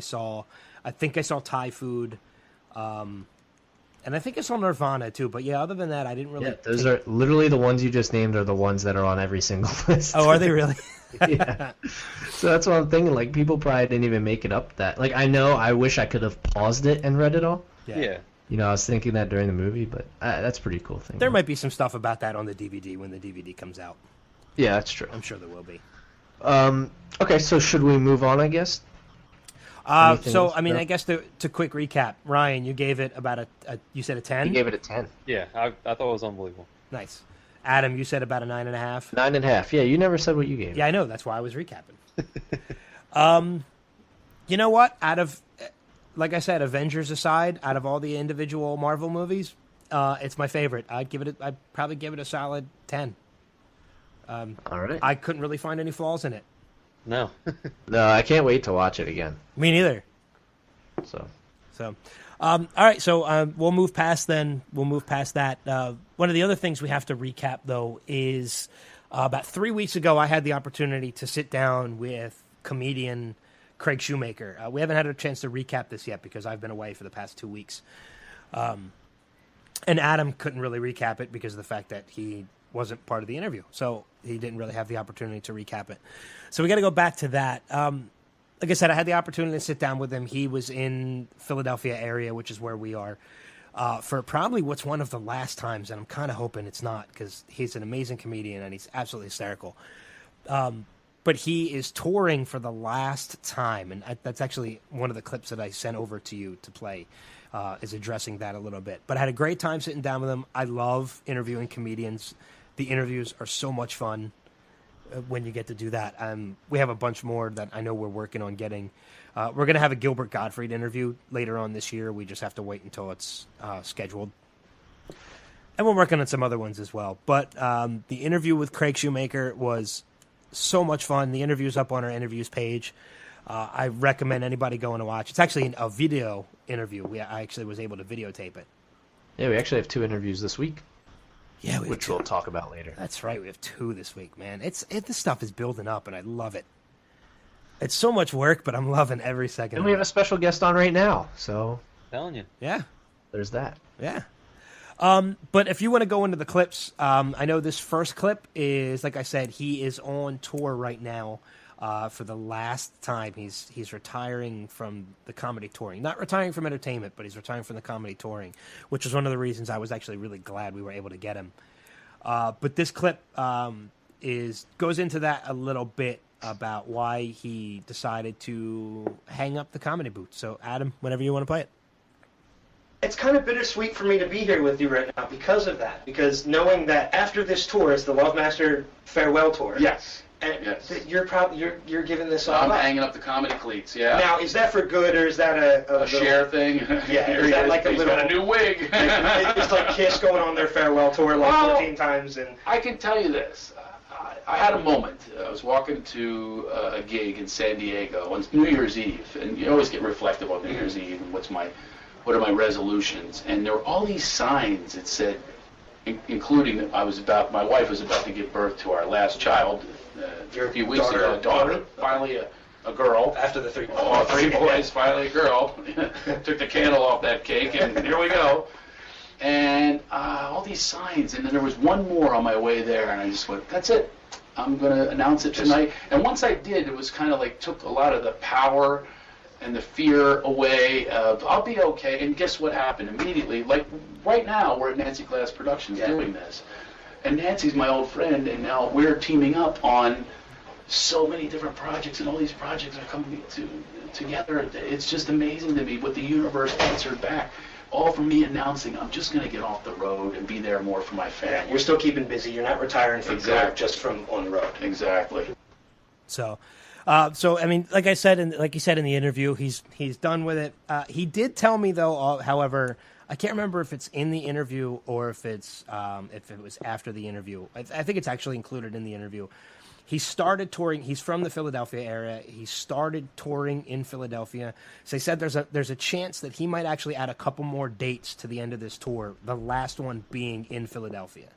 think I saw Thai food, and I think I saw Nirvana too. But yeah, other than that, I didn't really. Yeah, those are literally the ones you just named are the ones that are on every single list. Oh, are they really? Yeah. So that's what I'm thinking. People probably didn't even make it up that. I wish I could have paused it and read it all. Yeah. I was thinking that during the movie, but that's a pretty cool thing. There might be some stuff about that on the DVD when the DVD comes out. Yeah, that's true. I'm sure there will be. Okay, so should we move on, I guess? I guess to quick recap, Ryan, you gave it about you said a 10? You gave it a 10. Yeah, I thought it was unbelievable. Nice. Adam, you said about a 9.5? 9.5. Yeah, you never said what you gave. Yeah, I know. That's why I was recapping. You know what? Like I said, Avengers aside, out of all the individual Marvel movies, it's my favorite. I'd probably give it a solid 10. All right. I couldn't really find any flaws in it. No. No, I can't wait to watch it again. Me neither. So, all right. So we'll move past then. We'll move past that. One of the other things we have to recap, though, is about 3 weeks ago, I had the opportunity to sit down with comedian Craig Shoemaker. We haven't had a chance to recap this yet because I've been away for the past 2 weeks. And Adam couldn't really recap it because of the fact that he wasn't part of the interview. So he didn't really have the opportunity to recap it. So we got to go back to that. Like I said, I had the opportunity to sit down with him. He was in Philadelphia area, which is where we are, for probably what's one of the last times, and I'm kind of hoping it's not because he's an amazing comedian and he's absolutely hysterical. But he is touring for the last time, and that's actually one of the clips that I sent over to you to play, is addressing that a little bit. But I had a great time sitting down with him. I love interviewing comedians. The interviews are so much fun when you get to do that. We have a bunch more that I know we're working on getting. We're going to have a Gilbert Gottfried interview later on this year. We just have to wait until it's scheduled. And we're working on some other ones as well. But the interview with Craig Shoemaker was so much fun. The interview's up on our interviews page. I recommend anybody going to watch. It's actually a video interview. I actually was able to videotape it. Yeah, we actually have 2 interviews this week. Yeah, which we'll talk about later. That's right. We have 2 this week, man. This stuff is building up, and I love it. It's so much work, but I'm loving every second. And we have a special guest on right now, so telling you. Yeah, there's that. Yeah. But if you want to go into the clips, I know this first clip is, like I said, he is on tour right now. For the last time, he's retiring from the comedy touring. Not retiring from entertainment, but he's retiring from the comedy touring, which was one of the reasons I was actually really glad we were able to get him. But this clip goes into that a little bit about why he decided to hang up the comedy boot. So, Adam, whenever you want to play it. It's kind of bittersweet for me to be here with you right now because of that. Because knowing that after this tour is the Love Master farewell tour. Yes. And yes. You're giving this all I'm up. hanging up the comedy cleats, yeah. Now, is that for good, or is that a share thing? Yeah, is that like a He's little... got a new wig. It's like Kiss going on their farewell tour 14 times. And I can tell you this. I had a moment. I was walking to a gig in San Diego on New Year's Eve, and you always get reflective on New Year's Eve and what are my resolutions. And there were all these signs that said, including that my wife was about to give birth to our last child a few weeks ago, a daughter, finally a girl. After the 3 boys. Oh, 3 boys, finally a girl. Took the candle off that cake, and here we go. And all these signs, and then there was one more on my way there, and I just went, that's it. I'm going to announce it tonight. And once I did, it was kind of like took a lot of the power and the fear away of, I'll be okay. And guess what happened immediately? Like right now, we're at Nancy Glass Productions doing this. And Nancy's my old friend, and now we're teaming up on so many different projects, and all these projects are coming together. It's just amazing to me what the universe answered back. All from me announcing I'm just going to get off the road and be there more for my family. You're still keeping busy. You're not retiring from good just from on the road. Exactly. So I mean, like I said, like you said in the interview, he's done with it. He did tell me though, however, I can't remember if it's in the interview or if it was after the interview. I think it's actually included in the interview. He started touring. He's from the Philadelphia area. He started touring in Philadelphia. So he said there's a chance that he might actually add a couple more dates to the end of this tour, the last one being in Philadelphia.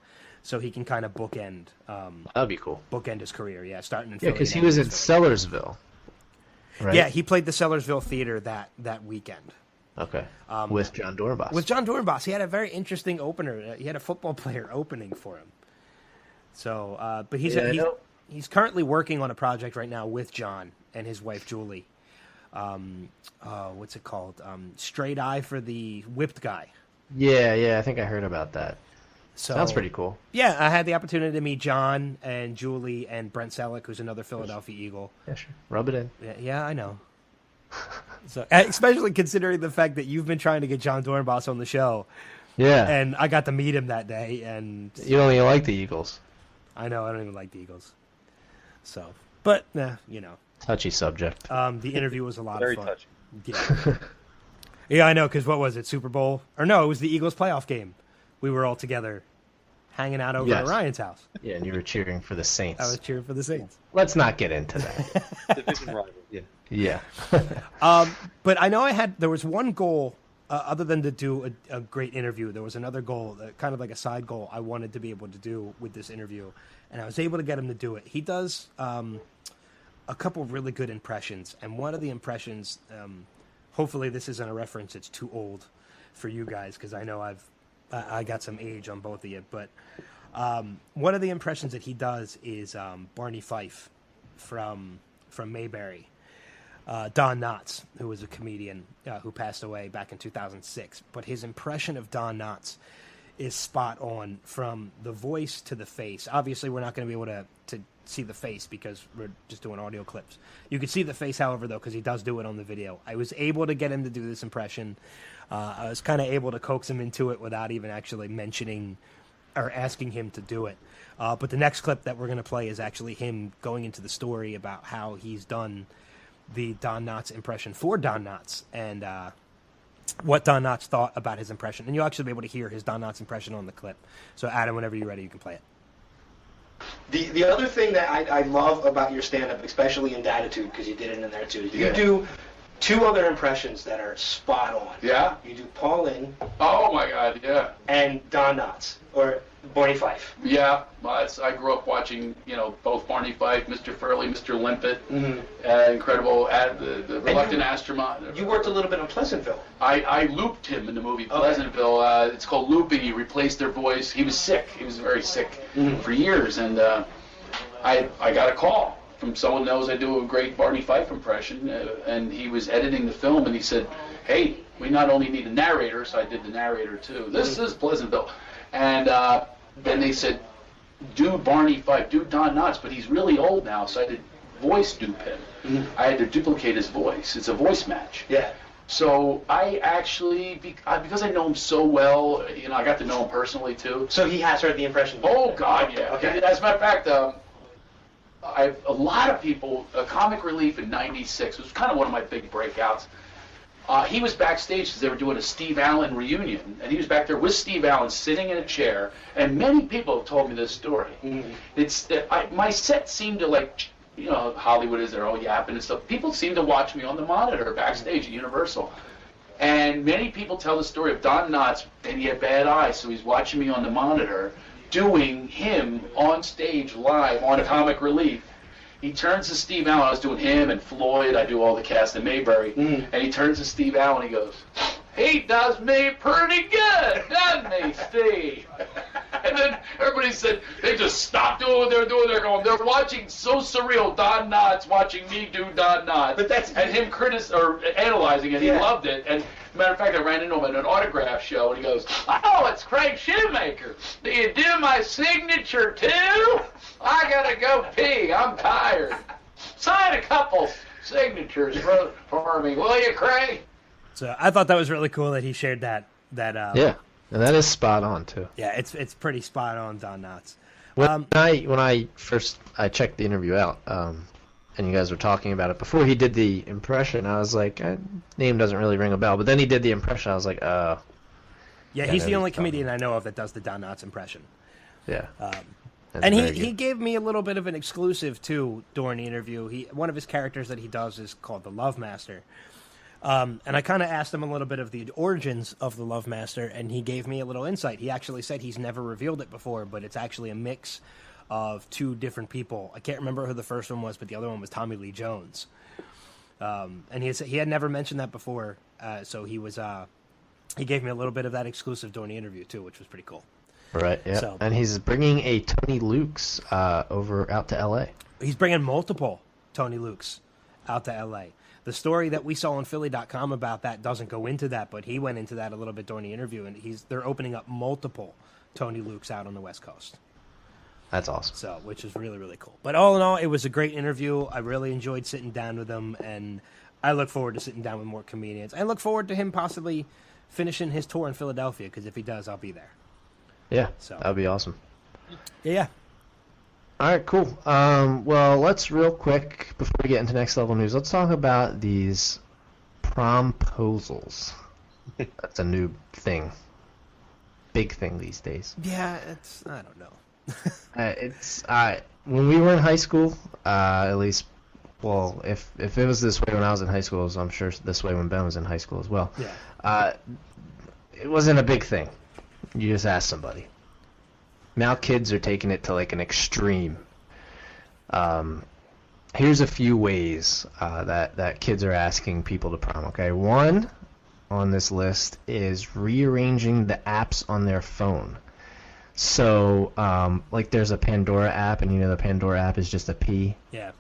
So he can kind of bookend. That'd be cool. Bookend his career, starting in Philly. Yeah, because he was in Sellersville, right? Yeah, he played the Sellersville Theater that weekend. Okay. With John Dornbos. With John Dornbos. He had a very interesting opener. He had a football player opening for him. So, but he's currently working on a project right now with John and his wife, Julie. What's it called? Straight Eye for the Whipped Guy. Yeah, I think I heard about that. So, sounds pretty cool. Yeah, I had the opportunity to meet John and Julie and Brent Selleck, who's another Philadelphia Eagle. Yeah, sure. Rub it in. Yeah, I know. So, especially considering the fact that you've been trying to get John Dornbos on the show. Yeah. And I got to meet him that day. And you don't even like the Eagles. I know, I don't even like the Eagles. So, but, touchy subject. The interview was a lot of fun. Very touchy. Yeah. Yeah, I know, because what was it, Super Bowl? Or no, it was the Eagles playoff game. We were all together hanging out over at Ryan's house. Yeah, and you were cheering for the Saints. I was cheering for the Saints. Let's not get into that. Division rival. Yeah. But I know there was one goal, other than to do a great interview, there was another goal, kind of like a side goal I wanted to be able to do with this interview, and I was able to get him to do it. He does a couple really good impressions, and one of the impressions, hopefully this isn't a reference it's too old for you guys, because I know I got some age on both of you, but one of the impressions that he does is Barney Fife from Mayberry. Don Knotts, who was a comedian who passed away back in 2006. But his impression of Don Knotts is spot on from the voice to the face. Obviously, we're not going to be able to see the face because we're just doing audio clips. You can see the face, however, though, because he does do it on the video. I was able to get him to do this impression. I was kind of able to coax him into it without even actually mentioning or asking him to do it. But the next clip that we're going to play is actually him going into the story about how he's done the Don Knotts impression for Don Knotts and what Don Knotts thought about his impression. And you'll actually be able to hear his Don Knotts impression on the clip. So, Adam, whenever you're ready, you can play it. The other thing that I love about your stand-up, especially in Datitude, because you did it in there too, is you do two other impressions that are spot on. Yeah? You do Paul Lynn. Oh, my God, yeah. And Don Knotts, or Barney Fife. Yeah, well, I grew up watching, both Barney Fife, Mr. Furley, Mr. Limpet, incredible, the Reluctant Astronaut. You worked a little bit on Pleasantville. I looped him in the movie Pleasantville. It's called looping. He replaced their voice. He was sick. He was very sick for years, and I got a call from someone who knows I do a great Barney Fife impression, and he was editing the film, and he said, hey, we not only need a narrator, so I did the narrator too. This is Pleasantville. And then they said, do Barney Fife, do Don Knotts, but he's really old now, so I did voice dupe him. I had to duplicate his voice. It's a voice match. Yeah. So I actually, because I know him so well, I got to know him personally too. So he has heard the impression? Oh, God, yeah. Okay. As a matter of fact, a lot of people, Comic Relief in '96 was kind of one of my big breakouts. he was backstage because they were doing a Steve Allen reunion, and he was back there with Steve Allen sitting in a chair, and many people have told me this story. My set seemed to, like, you know, Hollywood is there all yapping and stuff. People seem to watch me on the monitor backstage at Universal. And many people tell the story of Don Knotts, and he had bad eyes, so he's watching me on the monitor doing him on stage live on Comic Relief. He turns to Steve Allen. I was doing him and Floyd. I do all the cast in Mayberry. And he turns to Steve Allen. He goes, "He does me pretty good, doesn't he, Steve?" And then everybody said, they just stopped doing what they were doing. They're watching so surreal. Don Knotts watching me do Don Knotts. But that's... And him analyzing it. He loved it. And matter of fact, I ran into him at an autograph show, and he goes, "Oh, it's Craig Shoemaker. Do you do my signature too? I gotta go pee. I'm tired. Sign a couple signatures for me, will you, Craig?" So I thought that was really cool that he shared that. Yeah, and that is spot on too. Yeah, it's pretty spot on, Don Knotts. When I first checked the interview out, and you guys were talking about it before he did the impression, I was like, name doesn't really ring a bell. But then he did the impression, I was like, oh. Yeah, he's the only comedian I know of that does the Don Knotts impression. Yeah. And he gave me a little bit of an exclusive too during the interview. One of his characters that he does is called the Love Master. And I kind of asked him a little bit of the origins of the Love Master, and he gave me a little insight. He actually said he's never revealed it before, but it's actually a mix of two different people. I can't remember who the first one was, but the other one was Tommy Lee Jones. And he had never mentioned that before, so he gave me a little bit of that exclusive during the interview too, which was pretty cool. Right, yeah. So, and he's bringing a Tony Luke's out to L.A. He's bringing multiple Tony Luke's out to L.A. The story that we saw on Philly.com about that doesn't go into that, but he went into that a little bit during the interview, and they're opening up multiple Tony Luke's out on the West Coast. That's awesome. So, which is really, really cool. But all in all, it was a great interview. I really enjoyed sitting down with him, and I look forward to sitting down with more comedians. I look forward to him possibly finishing his tour in Philadelphia, because if he does, I'll be there. Yeah, so that would be awesome. Yeah. All right, cool. Well, let's real quick, before we get into next level news, let's talk about these promposals. That's a new thing. Big thing these days. Yeah, I don't know. When we were in high school, at least, well, if it was this way when I was in high school, I'm sure this way when Ben was in high school as well. Yeah. It wasn't a big thing. You just ask somebody. Now kids are taking it to like an extreme. Here's a few ways that kids are asking people to prom. Okay, one on this list is rearranging the apps on their phone. So, like there's a Pandora app, and you know the Pandora app is just a P. Yeah.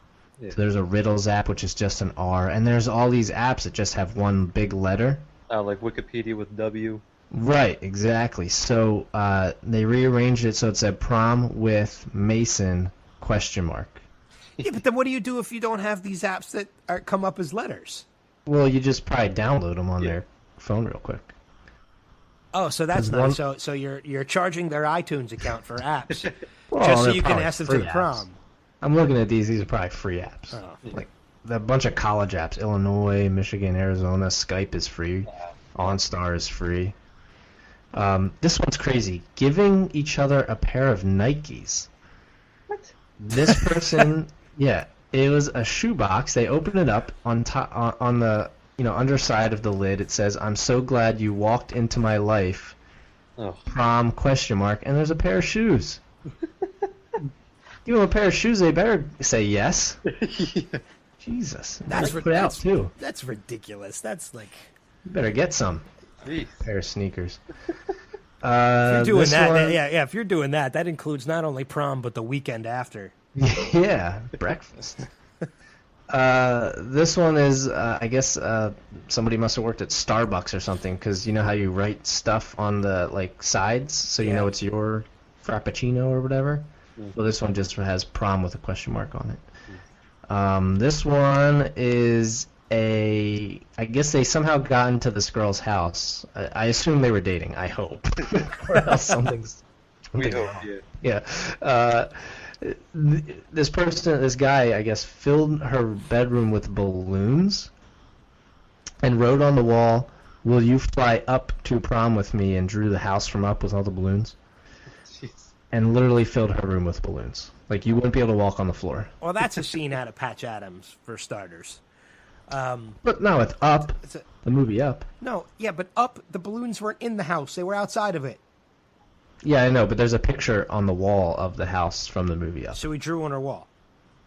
So there's a Riddles app, which is just an R, and there's all these apps that just have one big letter. Like Wikipedia with W. Right, exactly. So they rearranged it so it said prom with Mason ? Yeah, but then what do you do if you don't have these apps that come up as letters? Well, you just probably download them on their phone real quick. Oh, so that's nice. So you're charging their iTunes account for apps well, just so you can ask them to the prom. Apps. I'm looking at these. These are probably free apps. Oh. Like a bunch of college apps. Illinois, Michigan, Arizona. Skype is free. OnStar is free. This one's crazy. Giving each other a pair of Nikes. What? This person, yeah, it was a shoebox. They opened it up on top, on the underside of the lid. It says, "I'm so glad you walked into my life." Oh. Prom ? And there's a pair of shoes. Give them a pair of shoes. They better say yes. Yeah. Jesus, That's put out too. That's ridiculous. That's like. You better get some. Jeez. Pair of sneakers. If you're doing that, yeah. If you're doing that, that includes not only prom but the weekend after. Yeah, breakfast. This one is, I guess, somebody must have worked at Starbucks or something, because you know how you write stuff on the sides, so you know it's your frappuccino or whatever. Well, this one just has prom with a question mark on it. This one is I guess they somehow got into this girl's house. I assume they were dating. I hope. Or else something's We hope, yeah. This guy, I guess, filled her bedroom with balloons. and wrote on the wall, "Will you fly up to prom with me?" and drew the house from up with all the balloons. Jeez. And literally filled her room with balloons. Like, you wouldn't be able to walk on the floor. Well, that's a scene out of Patch Adams, for starters. But no, it's Up. The movie Up. No, yeah, but Up, the balloons weren't in the house. They were outside of it. Yeah, I know, but there's a picture on the wall of the house from the movie Up. So he drew on her wall.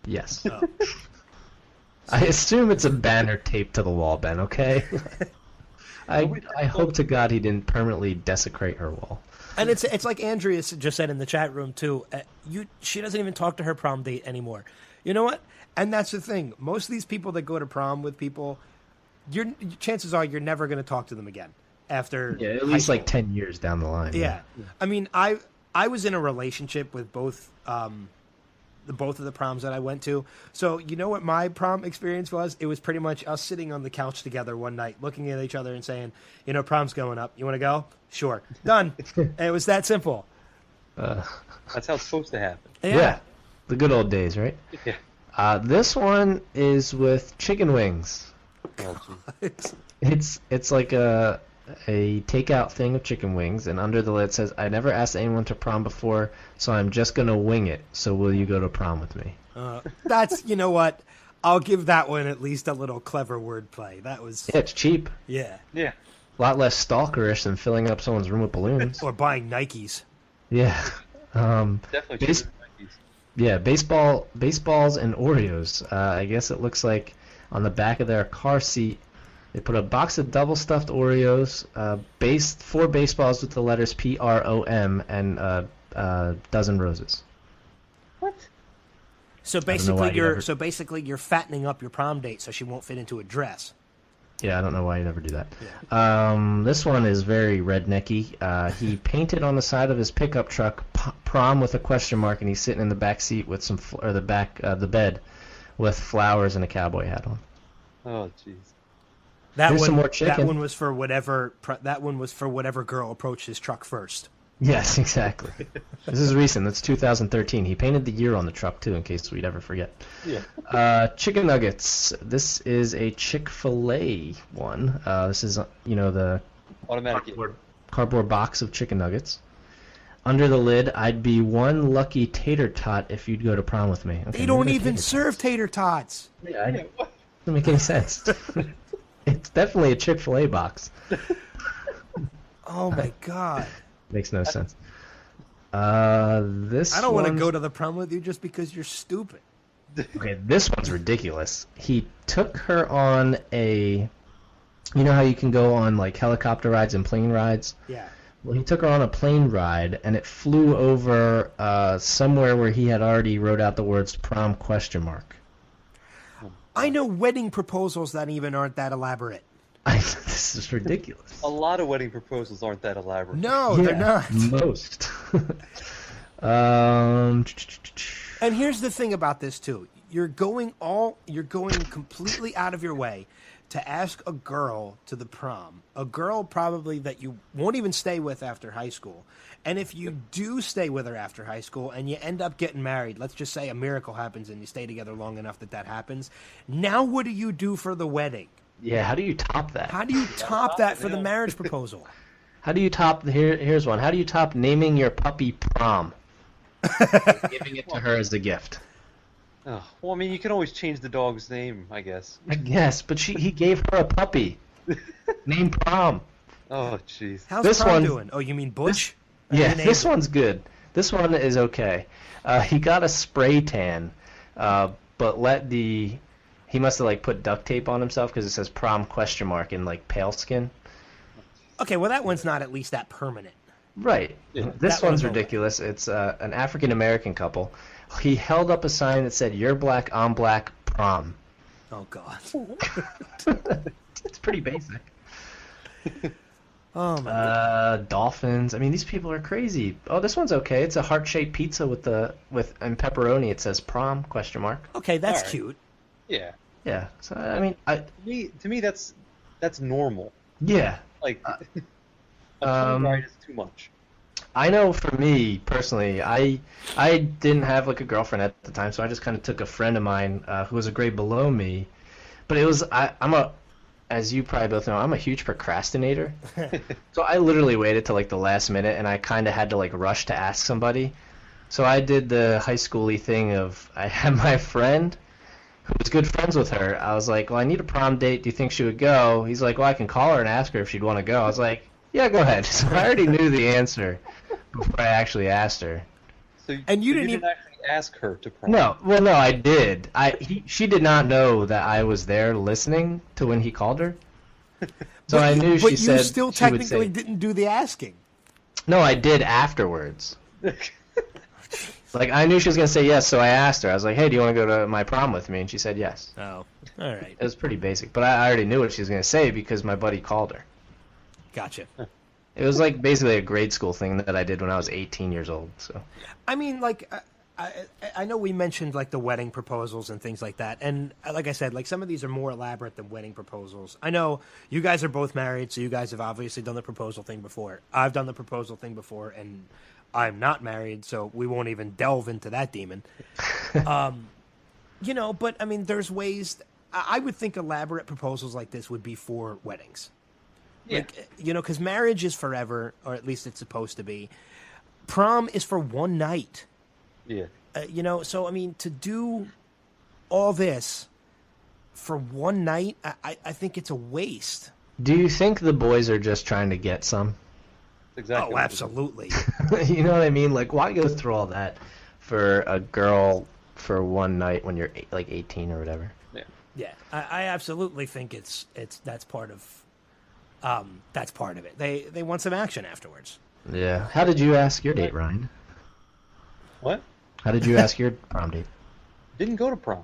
Yes. Oh. I assume it's a banner taped to the wall, Ben, okay? I hope to God he didn't permanently desecrate her wall. And it's like Andrea just said in the chat room, too. She doesn't even talk to her prom date anymore. You know what? And that's the thing. Most of these people that go to prom with people, chances are you're never going to talk to them again after at least like 10 years down the line. Yeah. I mean, I was in a relationship with both of the proms that I went to. So you know what my prom experience was? It was pretty much us sitting on the couch together one night, looking at each other and saying, prom's going up. You want to go? Sure. Done. It was that simple. That's how it's supposed to happen. Yeah. The good old days, right? Yeah. This one is with chicken wings. Oh, It's like a takeout thing of chicken wings, and under the lid says, "I never asked anyone to prom before, so I'm just gonna wing it. So will you go to prom with me?" That's, you know what? I'll give that one at least a little clever wordplay. That was... Yeah, it's cheap. Yeah. Yeah. A lot less stalkerish than filling up someone's room with balloons. Or buying Nikes. Yeah. Definitely cheaper than Nikes. Yeah, baseballs and Oreos. I guess it looks like on the back of their car seat, they put a box of double stuffed Oreos, 4 baseballs with the letters PROM, and a dozen roses. What? So basically you're fattening up your prom date so she won't fit into a dress. Yeah, I don't know why you'd ever do that. Yeah. This one is very rednecky. He painted on the side of his pickup truck prom with a question mark, and he's sitting in the back seat with the bed with flowers and a cowboy hat on. Oh, jeez. Some more chicken. That one was for whatever girl approached his truck first. Yes, exactly. This is recent. That's 2013. He painted the year on the truck, too, in case we'd ever forget. Yeah. Chicken nuggets. This is a Chick-fil-A one. This is, the Automatic. cardboard box of chicken nuggets. Under the lid, "I'd be one lucky tater tot if you'd go to prom with me." Okay, they don't even serve tater tots. Yeah, doesn't make any sense. It's definitely a Chick-fil-A box. Oh, my God. Makes no sense. I don't want to go to the prom with you just because you're stupid. Okay, this one's ridiculous. He took her on you know how you can go on like helicopter rides and plane rides? Yeah. Well, he took her on a plane ride, and it flew over somewhere where he had already wrote out the words prom ? I know wedding proposals that even aren't that elaborate. This is ridiculous. A lot of wedding proposals aren't that elaborate. No, they're not. Most. And here's the thing about this too. You're going completely out of your way to ask a girl to the prom. A girl probably that you won't even stay with after high school. And if you do stay with her after high school and you end up getting married, let's just say a miracle happens and you stay together long enough that happens. Now what do you do for the wedding? Yeah, how do you top that? How do you top that for the marriage proposal? How do you top here's one. How do you top naming your puppy Prom? Giving it to her as a gift. Oh, well, I mean, you can always change the dog's name, I guess. I guess, but he gave her a puppy. Named Prom. Oh, jeez. How's This Prom one- doing? Oh, you mean Butch? Yeah, this one's good. This one is okay. He got a spray tan, but he must have like put duct tape on himself because it says prom ? In like pale skin. Okay, well that one's not at least that permanent. Right. Yeah. This That one's one's ridiculous. It's an African American couple. He held up a sign that said "You're black, I'm black, prom." Oh God. It's pretty basic. Oh my God. Dolphins. I mean, these people are crazy. Oh, this one's okay. It's a heart-shaped pizza and pepperoni. It says prom ? Okay, that's Alright. cute. Yeah. Yeah. So I mean, To me, that's normal. yeah. Like, a plane ride is too much. I know for me personally, I didn't have like a girlfriend at the time, so I just kind of took a friend of mine who was a grade below me. But it was as you probably both know, I'm a huge procrastinator. So I literally waited till like the last minute, and I kind of had to like rush to ask somebody. So I did the high schooly thing of I had my friend who was good friends with her. I was like, well, I need a prom date. Do you think she would go? He's like, well, I can call her and ask her if she'd want to go. I was like, yeah, go ahead. So I already knew the answer before I actually asked her. So, And you so didn't even actually ask her to prom. No, well, no, I did. She did not know that I was there listening to when he called her. So I knew she said But you still she would technically say. didn't do the asking. No, I did afterwards. Like, I knew she was going to say yes, so I asked her. I was like, hey, do you want to go to my prom with me? And she said yes. Oh, all right. It was pretty basic, but I already knew what she was going to say because my buddy called her. Gotcha. It was like basically a grade school thing that I did when I was 18 years old. So I mean, like, I know we mentioned, like, the wedding proposals and things like that. And like I said, like, some of these are more elaborate than wedding proposals. I know you guys are both married, so you guys have obviously done the proposal thing before. I've done the proposal thing before, and I'm not married, so we won't even delve into that demon. You know, but, I mean, there's ways... I would think elaborate proposals like this would be for weddings. Yeah. Like, you know, because marriage is forever, or at least it's supposed to be. Prom is for one night. Yeah. You know, so, I mean, to do all this for one night, I think it's a waste. do you think the boys are just trying to get some? Exactly. Oh, absolutely. You know what I mean? Like, why go through all that for a girl for one night when you're like 18 or whatever? Yeah, I absolutely think that's part of it. They want some action afterwards. Yeah. How did you ask your date, Ryan? What? How did you ask your prom date? Didn't go to prom.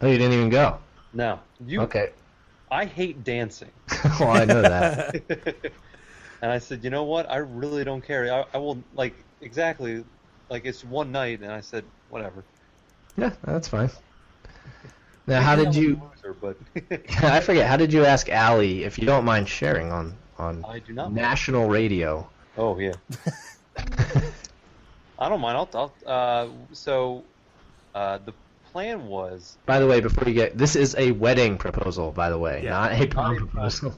Oh, you didn't even go. No. Okay. I hate dancing. Well, I know that. And I said, you know what? I really don't care. I will, like, exactly, like, it's one night, and I said, whatever. Yeah, that's fine. Now, how did you? Loser, but I forget. How did you ask Allie, if you don't mind sharing, on I do not mind. national radio? Oh, yeah. I don't mind. So, the plan was... By the way, before you get, this is a wedding proposal, by the way, not a prom proposal.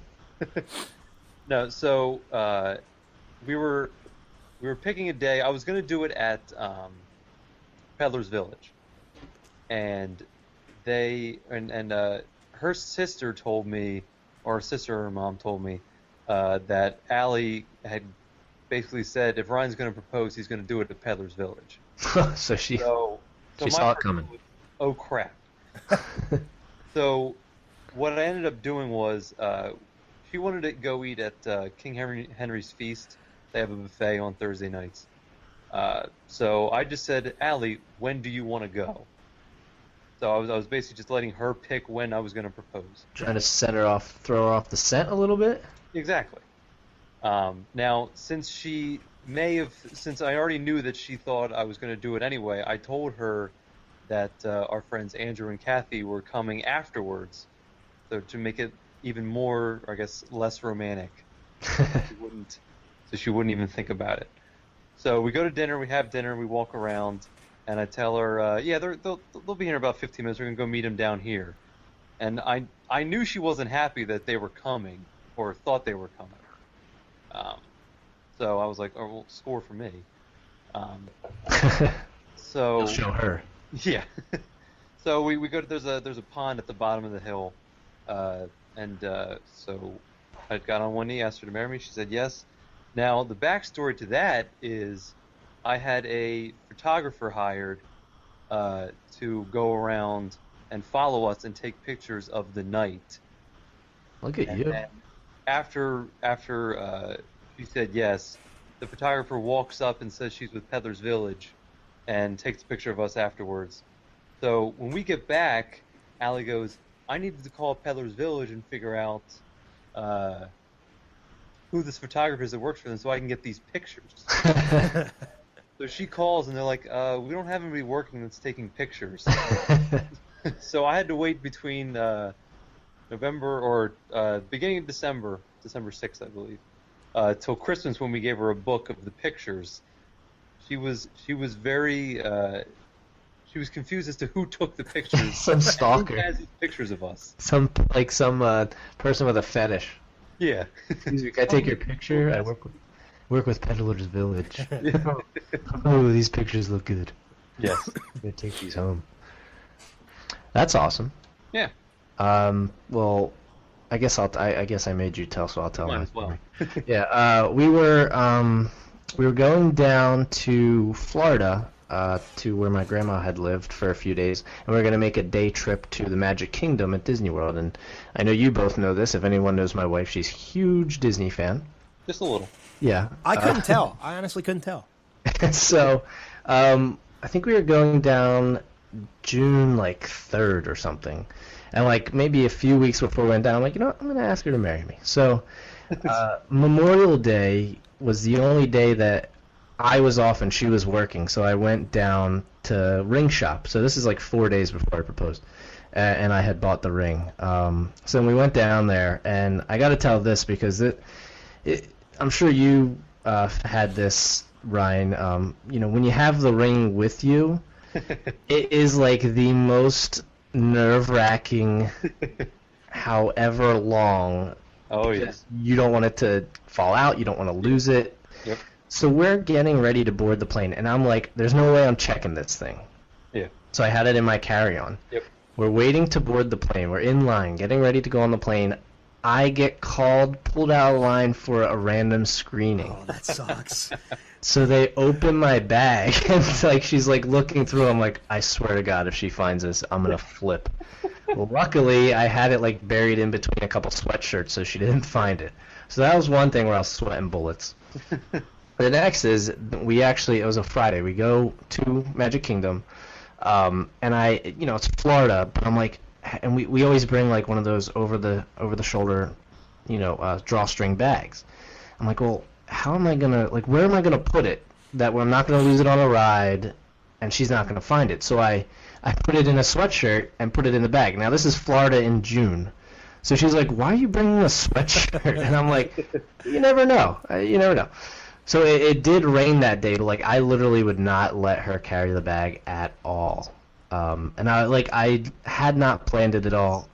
No, so we were picking a day. I was going to do it at Peddler's Village, and her sister told me, or her sister or her mom told me, that Allie had basically said if Ryan's going to propose, he's going to do it at Peddler's Village. So she So she my saw it first coming. was, oh crap! So what I ended up doing was she wanted to go eat at King Henry's Feast. They have a buffet on Thursday nights. So I just said, Allie, when do you want to go? So I was basically just letting her pick when I was going to propose. Trying to set her off, throw her off the scent a little bit. Exactly. Now, since I already knew that she thought I was going to do it anyway, I told her that our friends Andrew and Kathy were coming afterwards, so to make it even more, I guess, less romantic. She wouldn't even think about it. So we go to dinner, we have dinner, we walk around, and I tell her, yeah, they'll be here in about 15 minutes. We're gonna go meet them down here. And I knew she wasn't happy that they were coming, or thought they were coming. So I was like, oh, well, score for me. So You'll show her. yeah. So we go to there's a pond at the bottom of the hill, and so I got on one knee, asked her to marry me. She said yes. Now the backstory to that is, I had a photographer hired to go around and follow us and take pictures of the night. Look at you. And after she said yes, the photographer walks up and says she's with Peddler's Village, and takes a picture of us afterwards. So when we get back, Allie goes, I needed to call Peddler's Village and figure out who this photographer is that works for them so I can get these pictures. So she calls and they're like, we don't have anybody working that's taking pictures. So I had to wait between November or beginning of December 6th, I believe, till Christmas when we gave her a book of the pictures. She was very She was confused as to who took the pictures. Some stalker. Who has these pictures of us? Some person with a fetish. Yeah. Excuse me, can I take your picture? I work with Peddler's Village. Oh, these pictures look good. Yes. I'm gonna take these home. That's awesome. Yeah. Well, I guess I made you tell, so I'll tell. Might as well. Yeah. We were going down to Florida, to where my grandma had lived for a few days, and we are gonna make a day trip to the Magic Kingdom at Disney World. And I know you both know this. If anyone knows my wife, she's a huge Disney fan. Just a little. Yeah. I couldn't tell. I honestly couldn't tell. So, I think we were going down June 3rd or something, and maybe a few weeks before we went down, I'm like, you know what? I'm gonna ask her to marry me. So, Memorial Day was the only day that I was off and she was working, so I went down to ring shop. So this is 4 days before I proposed, and I had bought the ring. So we went down there, and I got to tell this because I'm sure you had this, Ryan. When you have the ring with you, it is the most nerve-wracking, however long. Oh yes. You don't want it to fall out. You don't want to lose it. Yep. So we're getting ready to board the plane, and I'm like, there's no way I'm checking this thing. Yeah. So I had it in my carry-on. Yep. We're waiting to board the plane. We're in line, getting ready to go on the plane. I get pulled out of line for a random screening. Oh, that sucks. So they open my bag, and she's looking through. I'm like, I swear to God, if she finds this, I'm gonna flip. Well, luckily, I had it buried in between a couple sweatshirts, so she didn't find it. So that was one thing where I was sweating bullets. The next is it was a Friday. We go to Magic Kingdom, and it's Florida, but I'm like, and we always bring one of those over the shoulder, drawstring bags. I'm like, well, how am I gonna where am I gonna put it that I'm not gonna lose it on a ride, and she's not gonna find it? So I put it in a sweatshirt and put it in the bag. Now this is Florida in June. So she's like, why are you bringing a sweatshirt? And I'm like, you never know. You never know. So it did rain that day, but I literally would not let her carry the bag at all. And I had not planned it at all,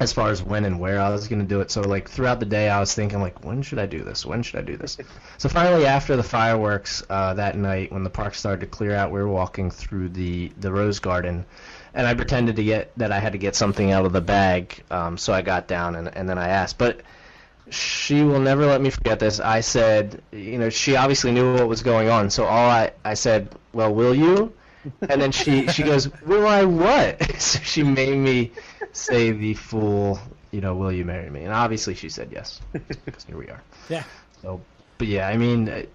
as far as when and where I was going to do it. So throughout the day I was thinking when should I do this? When should I do this? So finally after the fireworks that night, when the park started to clear out, we were walking through the Rose Garden, and I pretended that I had to get something out of the bag. So I got down and then I asked, but she will never let me forget this. I said, she obviously knew what was going on, so I said, well, will you? And then she goes, will I what? So she made me say the full, will you marry me? And obviously she said yes, because here we are. Yeah. So, but yeah, I mean,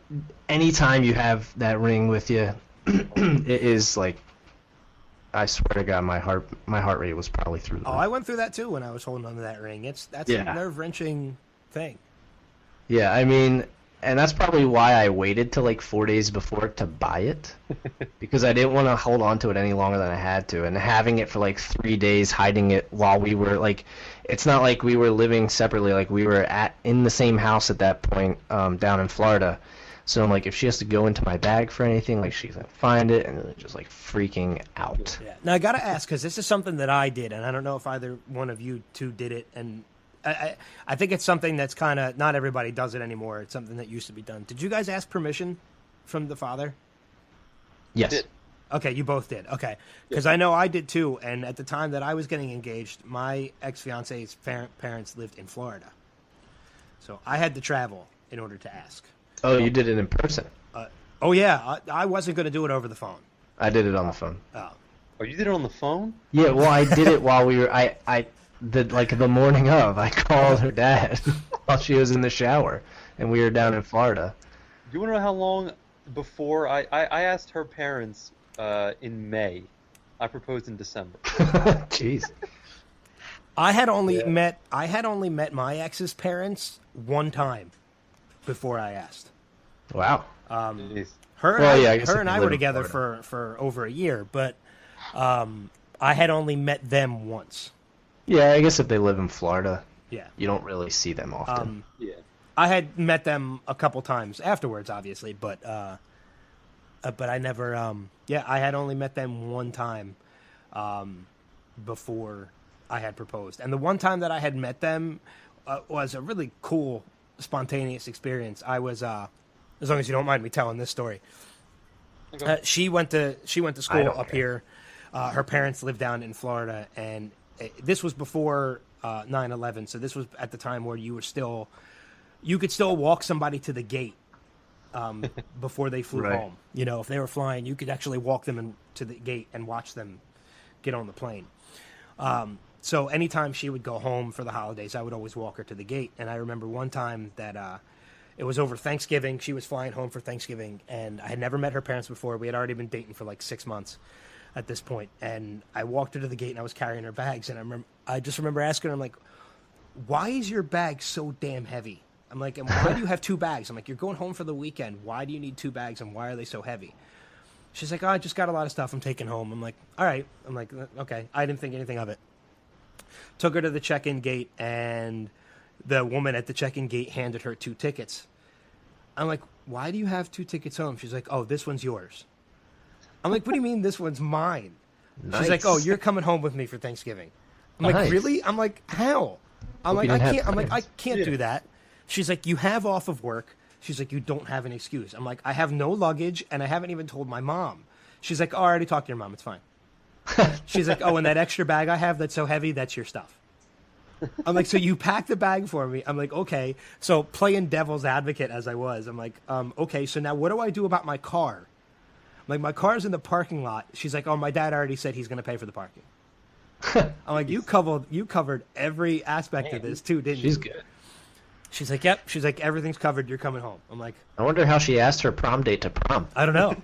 anytime you have that ring with you, it is I swear to God, my heart rate was probably through the roof. I went through that too when I was holding on to that ring. That's a nerve-wrenching thing. Yeah, I mean, and that's probably why I waited till 4 days before to buy it, because I didn't want to hold on to it any longer than I had to. And having it for 3 days, hiding it while we were it's not like we were living separately. We were in the same house at that point, down in Florida. So I'm like, if she has to go into my bag for anything, she's gonna find it, and then just freaking out. Yeah. Now I gotta ask, because this is something that I did, and I don't know if either one of you two did it, and I think it's something that's kind of, not everybody does it anymore. It's something that used to be done. Did you guys ask permission from the father? Yes. Okay, you both did. Okay. Because I know I did too, and at the time that I was getting engaged, my ex-fiance's parents lived in Florida. So I had to travel in order to ask. Oh, you did it in person? Oh, yeah. I wasn't going to do it over the phone. I did it on the phone. Oh, you did it on the phone? Yeah, well, I did it while we were, the morning of, I called her dad while she was in the shower, and we were down in Florida. Do you want to know how long before I asked her parents in May? I proposed in December. Jeez. I had only met my ex's parents one time before I asked. Wow. Her and I were together for over a year, but I had only met them once. Yeah, I guess if they live in Florida, yeah, you don't really see them often. I had met them a couple times afterwards, obviously, but but I never. I had only met them one time before I had proposed, and the one time that I had met them was a really cool, spontaneous experience. I was, as long as you don't mind me telling this story. Okay. She went to school up here. Her parents lived down in Florida, and this was before 9/11. So this was at the time where you could still walk somebody to the gate before they flew Right. home. You know, if they were flying, you could actually walk them to the gate and watch them get on the plane. So anytime she would go home for the holidays, I would always walk her to the gate. And I remember one time that it was over Thanksgiving. She was flying home for Thanksgiving, and I had never met her parents before. We had already been dating for like 6 months at this point. And I walked her to the gate, and I was carrying her bags. And I just remember asking her, I'm like, why is your bag so damn heavy? I'm like, and why do you have 2 bags? I'm like, you're going home for the weekend. Why do you need 2 bags, and why are they so heavy? She's like, oh, I just got a lot of stuff I'm taking home. I'm like, all right. I'm like, okay. I didn't think anything of it. Took her to the check-in gate, and the woman at the check-in gate handed her 2 tickets. I'm like, why do you have 2 tickets home? She's like, oh, this one's yours. I'm like, what do you mean this one's mine? Nice. She's like, oh, you're coming home with me for Thanksgiving. I'm like, Nice. really? I'm like, how? I'm Hope like, you I didn't have can't. I'm like, I plans. can't do that. She's like, you have off of work. She's like, you don't have an excuse. I'm like, I have no luggage, and I haven't even told my mom. She's like, oh, I already talked to your mom. It's fine. She's like, oh, and that extra bag I have that's so heavy, that's your stuff. I'm like, so you packed the bag for me. I'm like, okay. So playing devil's advocate as I was, I'm like, okay, so now what do I do about my car? I'm like, my car's in the parking lot. She's like, oh, my dad already said he's going to pay for the parking. I'm like, you covered every aspect of this too, didn't you? She's good. She's like, yep. She's like, everything's covered. You're coming home. I'm like, I wonder how she asked her prom date to prom. I don't know.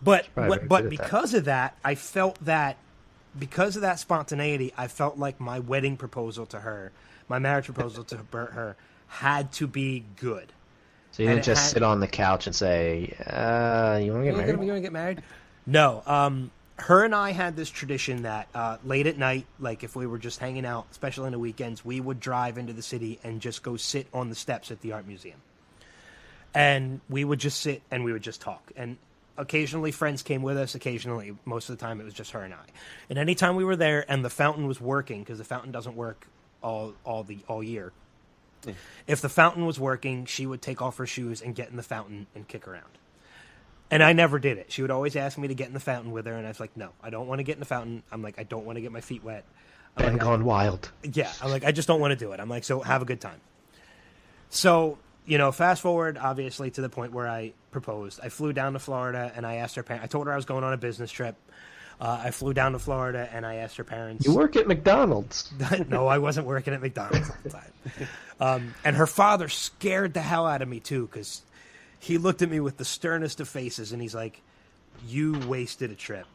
But probably very good but at because of that, I felt that because of that spontaneity, I felt like my wedding proposal to her, my marriage proposal to her, had to be good. So you And didn't it just had- sit on the couch and say, you want to get You married? want to get married? No. Her and I had this tradition that late at night, like if we were just hanging out, especially on the weekends, we would drive into the city and just go sit on the steps at the art museum. And we would just sit and we would just talk. And occasionally friends came with us. Occasionally, most of the time, it was just her and I. And anytime we were there and the fountain was working, because the fountain doesn't work all year. Yeah. If the fountain was working, she would take off her shoes and get in the fountain and kick around. And I never did it. She would always ask me to get in the fountain with her, and I was like, no, I don't want to get in the fountain. I'm like, I don't want to get my feet wet. I'm Ben like, gone wild. yeah, I'm like, I just don't want to do it. I'm like, so have a good time. So, fast forward, obviously, to the point where I proposed. I flew down to Florida, and I asked her parents. I told her I was going on a business trip. I flew down to Florida, and I asked her parents. You work at McDonald's. No, I wasn't working at McDonald's at the time. And her father scared the hell out of me, too, because he looked at me with the sternest of faces, and he's like, you wasted a trip.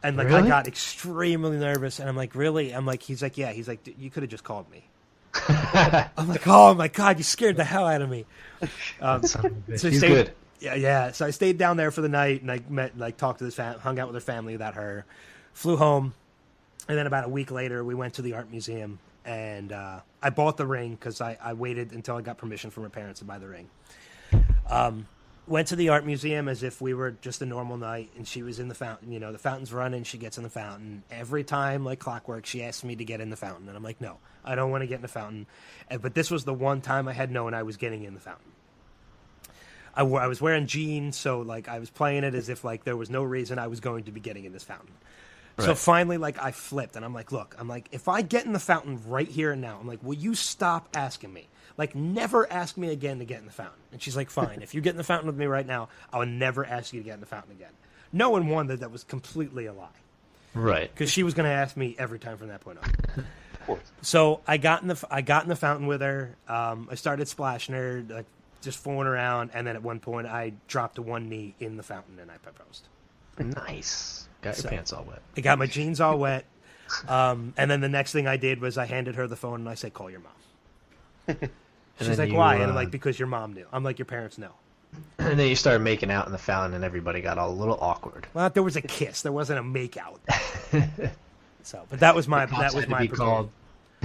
And, like, I Really? got extremely nervous, and I'm like, really? I'm like, he's like, yeah. He's like, you could have just called me. I'm like, oh, my God, you scared the hell out of me. Son of a bitch. So I He's stayed- good. Yeah. So I stayed down there for the night, and I talked to this hung out with her family without her, flew home, and then about a week later, we went to the art museum, and I bought the ring because I waited until I got permission from her parents to buy the ring. Went to the art museum as if we were just a normal night, and she was in the fountain. The fountain's running. She gets in the fountain. Every time, like clockwork, she asks me to get in the fountain, and I'm like, no, I don't want to get in the fountain. But this was the one time I had known I was getting in the fountain. I was wearing jeans, so like I was playing it as if like there was no reason I was going to be getting in this fountain. So Right. finally, like I flipped, and I'm like, look, if I get in the fountain right here and now, I'm like, will you stop asking me? Like, never ask me again to get in the fountain. And she's like, fine. If you get in the fountain with me right now, I will never ask you to get in the fountain again. Knowing one that was completely a lie, Right. because she was going to ask me every time from that point on. Of course. So I got in the fountain with her. I started splashing her, like just fooling around, and then at one point I dropped to one knee in the fountain and I proposed. Nice. Got your So- pants all wet. I got my jeans all wet, and then the next thing I did was I handed her the phone and I said, "Call your mom." She's then like, you, "Why?" And I'm like, "Because your mom knew." I'm like, "Your parents know." And then you started making out in the fountain, and everybody got all a little awkward. Well, there was a kiss. There wasn't a make out. So, but that was my Cops had to be proposal. called.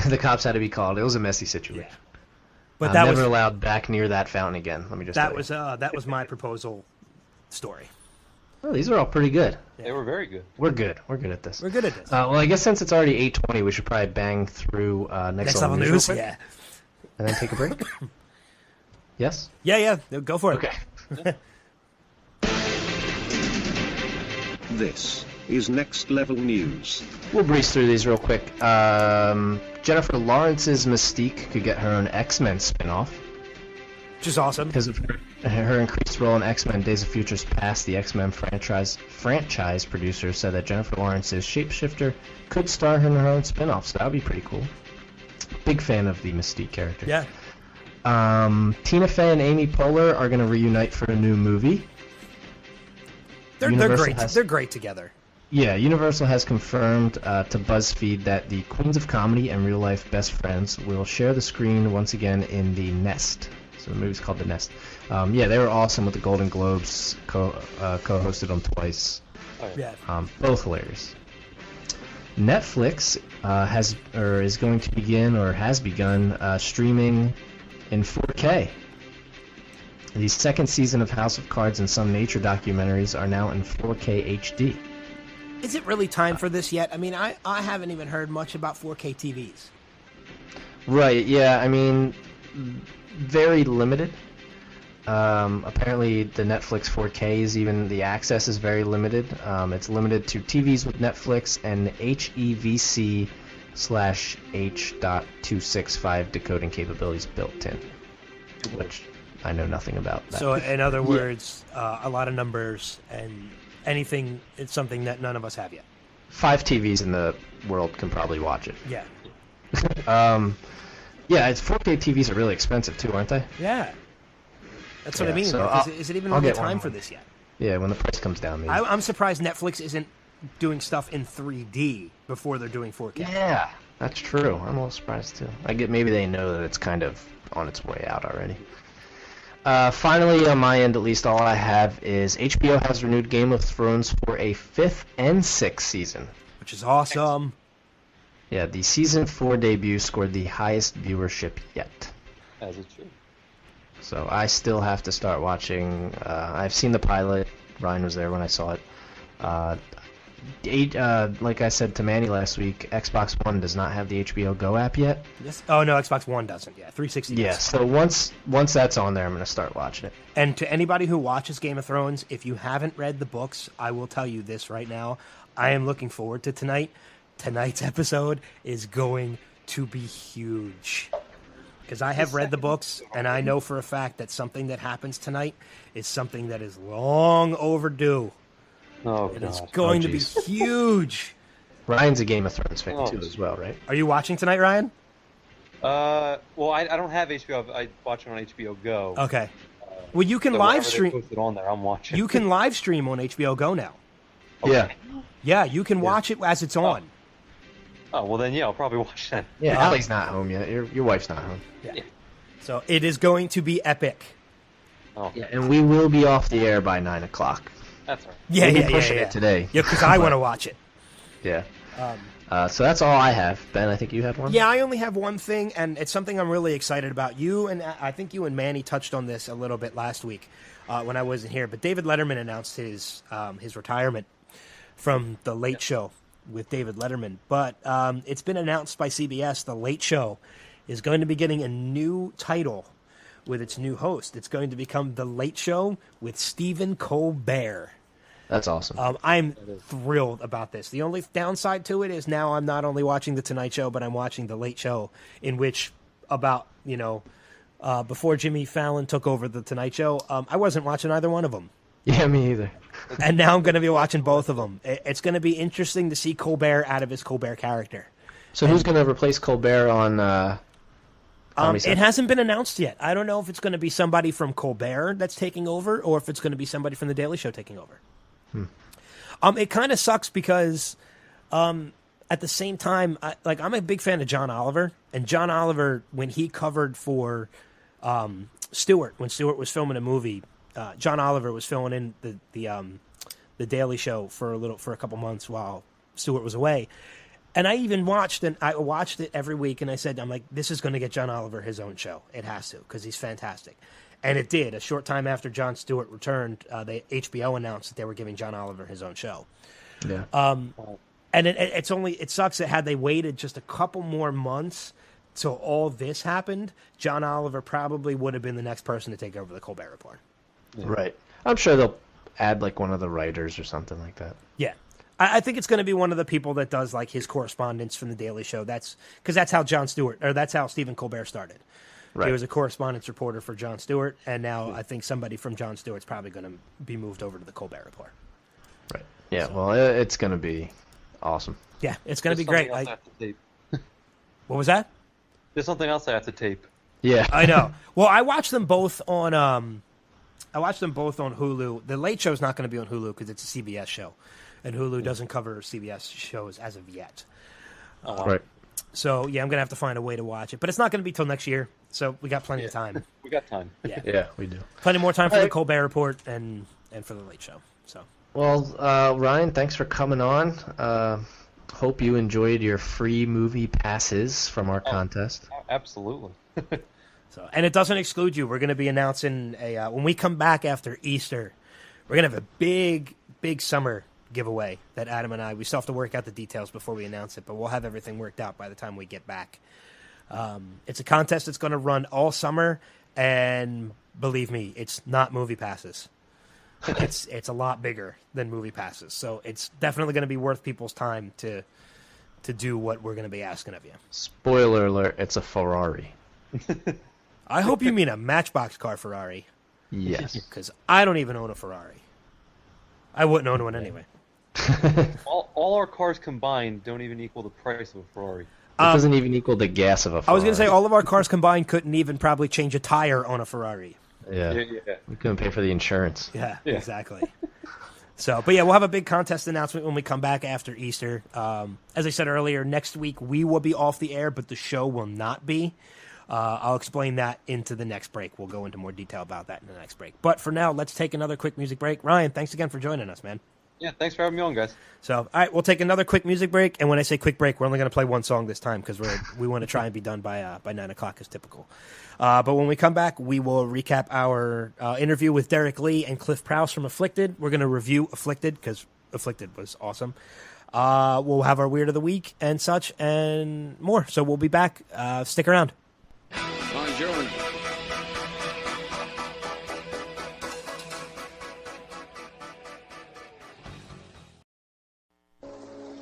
The cops had to be called. It was a messy situation. But I'm that never was allowed back near that fountain again. Let me just tell you. that was my proposal story. Oh, these are all pretty good. They were very good. We're good. We're good at this. We're good at this. Well, I guess since it's already 8:20, we should probably bang through next level news. Yeah. And then take a break. Yes? Yeah. Go for it. Okay. This is Next Level News. We'll breeze through these real quick. Jennifer Lawrence's Mystique could get her own X-Men spin-off. Which is awesome. Because of her increased role in X-Men Days of Futures Past, the X-Men franchise producer said that Jennifer Lawrence's Shapeshifter could star her in her own spin-off, so that would be pretty cool. Big fan of the Mystique character. Yeah. Tina Fey and Amy Poehler are going to reunite for a new movie. They're great. They're great together. Yeah, Universal has confirmed to BuzzFeed that the Queens of Comedy and real-life best friends will share the screen once again in The Nest. So the movie's called The Nest. Yeah, they were awesome with the Golden Globes. Co-hosted them twice. Oh, yeah. Both hilarious. Netflix is going to begin or has begun streaming in 4K. The second season of House of Cards and some nature documentaries are now in 4K HD. Is it really time for this yet? I mean, I haven't even heard much about 4K TVs. Right, yeah, I mean, very limited. Apparently the Netflix 4K is even, the access is very limited. It's limited to TVs with Netflix and HEVC/H.265 decoding capabilities built in, which I know nothing about that. So in other words, a lot of numbers and anything, it's something that none of us have yet. 5 TVs in the world can probably watch it. Yeah. Yeah, it's 4K TVs are really expensive too, aren't they? Yeah. That's what I mean. So is it even really time for this yet? Yeah, when the price comes down, maybe. I'm surprised Netflix isn't doing stuff in 3D before they're doing 4K. Yeah, that's true. I'm a little surprised too. I get maybe they know that it's kind of on its way out already. Finally, on my end at least, all I have is HBO has renewed Game of Thrones for a 5th and 6th season. Which is awesome. Yeah, the Season 4 debut scored the highest viewership yet. As it should. So I still have to start watching. I've seen the pilot. Ryan was there when I saw it. Like I said to Manny last week, Xbox One does not have the HBO Go app yet. Yes. Oh no, Xbox One doesn't. Yeah, 360 does. Yeah, so once that's on there, I'm going to start watching it. And to anybody who watches Game of Thrones, if you haven't read the books, I will tell you this right now. I am looking forward to tonight. Tonight's episode is going to be huge. Because I have read the books, and I know for a fact that something that happens tonight is something that is long overdue. Oh, it is going to be huge. Ryan's a Game of Thrones fan too, as well, right? Are you watching tonight, Ryan? Well, I don't have HBO. I watch it on HBO Go. Okay. Well, you can live stream. Post it on there. I'm watching. You can live stream on HBO Go now. Okay. Yeah. Yeah, you can watch it as it's on. Oh, well then, yeah, I'll probably watch that. Yeah, Allie's not home yet. Your wife's not home. Yeah. So it is going to be epic. Oh. Yeah, and we will be off the air by 9 o'clock. That's all right. Yeah, we'll be pushing it today. Yeah, because I want to watch it. Yeah. So that's all I have. Ben, I think you had one? Yeah, I only have one thing, and it's something I'm really excited about. I think you and Manny touched on this a little bit last week when I wasn't here, but David Letterman announced his retirement from The Late Show with David Letterman. But it's been announced by CBS, The Late Show is going to be getting a new title with its new host. It's going to become The Late Show with Stephen Colbert. That's awesome. I'm thrilled about this. The only downside to it is now I'm not only watching The Tonight Show, but I'm watching The Late Show, in which before Jimmy Fallon took over The Tonight Show, I wasn't watching either one of them. Yeah, me either. And now I'm going to be watching both of them. It's going to be interesting to see Colbert out of his Colbert character. So who's going to replace Colbert on... it hasn't been announced yet. I don't know if it's going to be somebody from Colbert that's taking over or if it's going to be somebody from The Daily Show taking over. It kind of sucks because at the same time, I'm a big fan of John Oliver. And John Oliver, when he covered for Stewart, when Stewart was filming a movie, John Oliver was filling in the Daily Show for a couple months while Stewart was away. And I even watched it every week, and I said, I'm like, this is going to get John Oliver his own show. It has to, because he's fantastic. And it did. A short time after Jon Stewart returned, HBO announced that they were giving John Oliver his own show. Yeah. And it sucks that had they waited just a couple more months till all this happened, John Oliver probably would have been the next person to take over the Colbert Report. Yeah. Right. I'm sure they'll add like one of the writers or something like that. Yeah. I think it's going to be one of the people that does like his correspondence from the Daily Show. That's how that's how Stephen Colbert started. Right. He was a correspondence reporter for Jon Stewart, and now I think somebody from Jon Stewart's probably going to be moved over to the Colbert Report. Right. Yeah. So. Well, it's going to be awesome. Yeah, it's going to be great. I have to tape. What was that? There's something else I have to tape. Yeah. I know. Well, I watched them both on Hulu. The Late Show's not going to be on Hulu because it's a CBS show, and Hulu doesn't cover CBS shows as of yet. Right. So yeah, I'm going to have to find a way to watch it, but it's not going to be till next year. So we got plenty of time. We got time. Yeah. Yeah, we do. Plenty more time for the Colbert Report and for the Late Show. So. Well, Ryan, thanks for coming on. Hope you enjoyed your free movie passes from our contest. Absolutely. So, and it doesn't exclude you. We're going to be announcing when we come back after Easter, we're going to have a big summer giveaway that Adam and we still have to work out the details before we announce it, but we'll have everything worked out by the time we get back. It's a contest that's going to run all summer, and believe me, it's not movie passes. It's a lot bigger than movie passes, so it's definitely going to be worth people's time to do what we're going to be asking of you. Spoiler alert, it's a Ferrari. I hope you mean a Matchbox car Ferrari. Yes. Because I don't even own a Ferrari. I wouldn't own one anyway. all our cars combined don't even equal the price of a Ferrari. It doesn't even equal the gas of a Ferrari. I was going to say all of our cars combined couldn't even probably change a tire on a Ferrari. Yeah. We couldn't pay for the insurance. Yeah. Exactly. So, but yeah, we'll have a big contest announcement when we come back after Easter. As I said earlier, next week we will be off the air, but the show will not be. I'll explain that into the next break. We'll go into more detail about that in the next break. But for now, let's take another quick music break. Ryan, thanks again for joining us, man. Yeah, thanks for having me on, guys. So, all right, we'll take another quick music break. And when I say quick break, we're only going to play one song this time because we want to try and be done by 9 o'clock as typical. But when we come back, we will recap our interview with Derek Lee and Clif Prowse from Afflicted. We're going to review Afflicted because Afflicted was awesome. We'll have our Weird of the Week and such and more. So we'll be back. Stick around. Bonjour.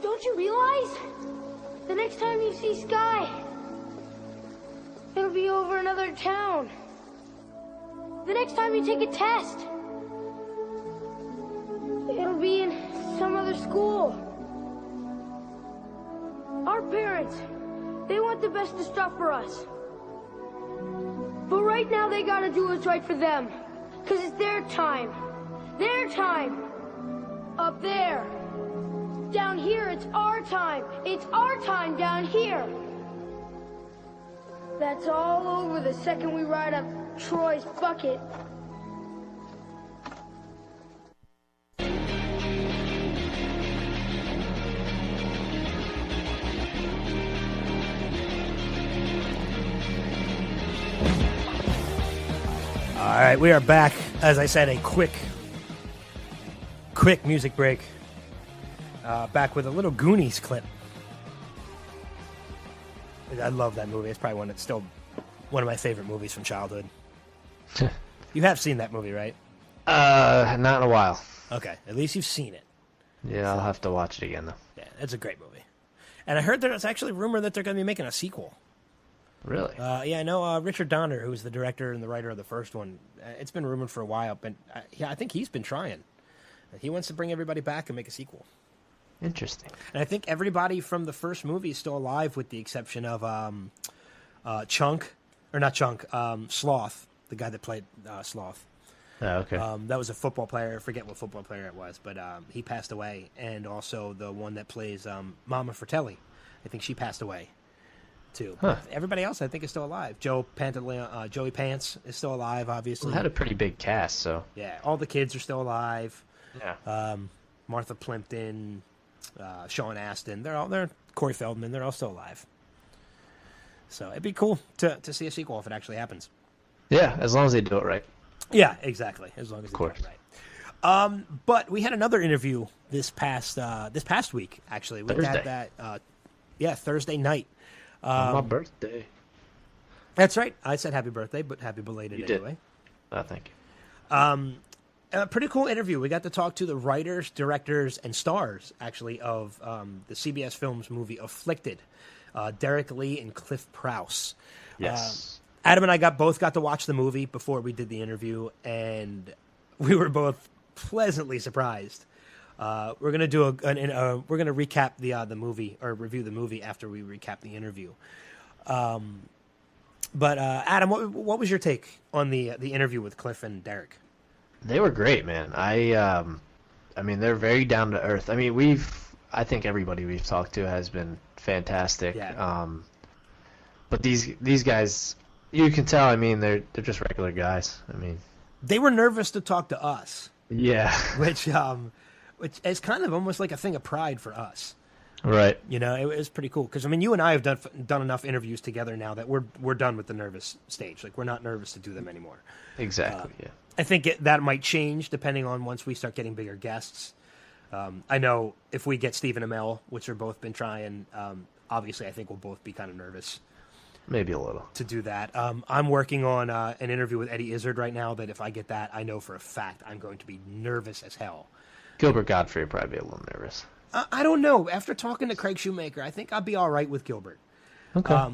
Don't you realize? The next time you see Sky, it'll be over another town. The next time you take a test, it'll be in some other school. Our parents, they want the best of stuff for us. But right now they gotta do what's right for them. 'Cause it's their time. Their time. Up there. Down here, it's our time. It's our time down here. That's all over the second we ride up Troy's bucket. All right, we are back. As I said, a quick music break. Back with a little Goonies clip. I love that movie. It's probably still one of my favorite movies from childhood. You have seen that movie, right? Not in a while. Okay, at least you've seen it. Yeah, I'll have to watch it again, though. Yeah, it's a great movie. And I heard there's actually a rumor that they're going to be making a sequel. Really? Yeah, I know Richard Donner, who's the director and the writer of the first one, it's been rumored for a while, but I think he's been trying. He wants to bring everybody back and make a sequel. Interesting. And I think everybody from the first movie is still alive with the exception of Sloth, the guy that played Sloth. Oh, okay. That was a football player. I forget what football player it was, but he passed away. And also the one that plays Mama Fratelli. I think she passed away. Too. Huh. Everybody else, I think, is still alive. Joey Pants is still alive, obviously. Well, had a pretty big cast, so. Yeah, all the kids are still alive. Yeah. Martha Plimpton, Sean Astin, they're Corey Feldman, they're all still alive. So it'd be cool to see a sequel if it actually happens. Yeah, as long as they do it right. Yeah, exactly. As long as of course. It's right. But we had another interview this past week. Actually, we Thursday. had that. Thursday night. On my birthday. That's right. I said happy birthday, but happy belated anyway. Thank you. A pretty cool interview. We got to talk to the writers, directors, and stars, actually, of the CBS Films movie Afflicted, Derek Lee and Clif Prowse. Yes. Adam and I both got to watch the movie before we did the interview, and we were both pleasantly surprised. We're gonna do we're gonna recap the movie, or review the movie after we recap the interview. But Adam, what was your take on the interview with Clif and Derek? They were great, man. I mean, they're very down to earth. I mean, I think everybody we've talked to has been fantastic. Yeah. But these guys, you can tell. I mean, they're just regular guys. I mean, they were nervous to talk to us. Yeah. Which is kind of almost like a thing of pride for us. Right. You know, it was pretty cool because I mean, you and I have done enough interviews together now that we're done with the nervous stage. Like, we're not nervous to do them anymore. Exactly. Yeah. I think that might change depending on once we start getting bigger guests. I know if we get Stephen Amell, which we've both been trying, obviously I think we'll both be kind of nervous. Maybe a little. To do that. I'm working on an interview with Eddie Izzard right now that if I get that, I know for a fact I'm going to be nervous as hell. Gilbert Godfrey would probably be a little nervous. I don't know. After talking to Craig Shoemaker, I think I'll be all right with Gilbert. Okay.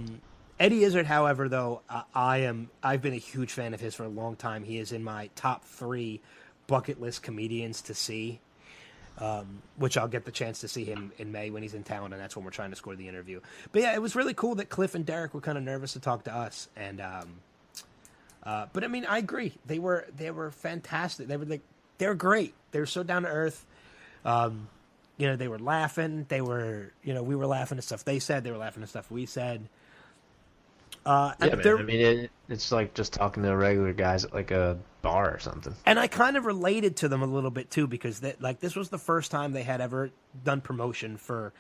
Eddie Izzard, however, though, I've been a huge fan of his for a long time. He is in my top 3 bucket list comedians to see, which I'll get the chance to see him in May when he's in town, and that's when we're trying to score the interview. But yeah, it was really cool that Clif and Derek were kind of nervous to talk to us, and but I mean, I agree. They were fantastic. They were great. They were so down to earth. You know, they were laughing. They were, we were laughing at stuff they said. They were laughing at stuff we said. Yeah, man. I mean, it's like just talking to regular guys at like a bar or something. And I kind of related to them a little bit too, because this was the first time they had ever done promotion for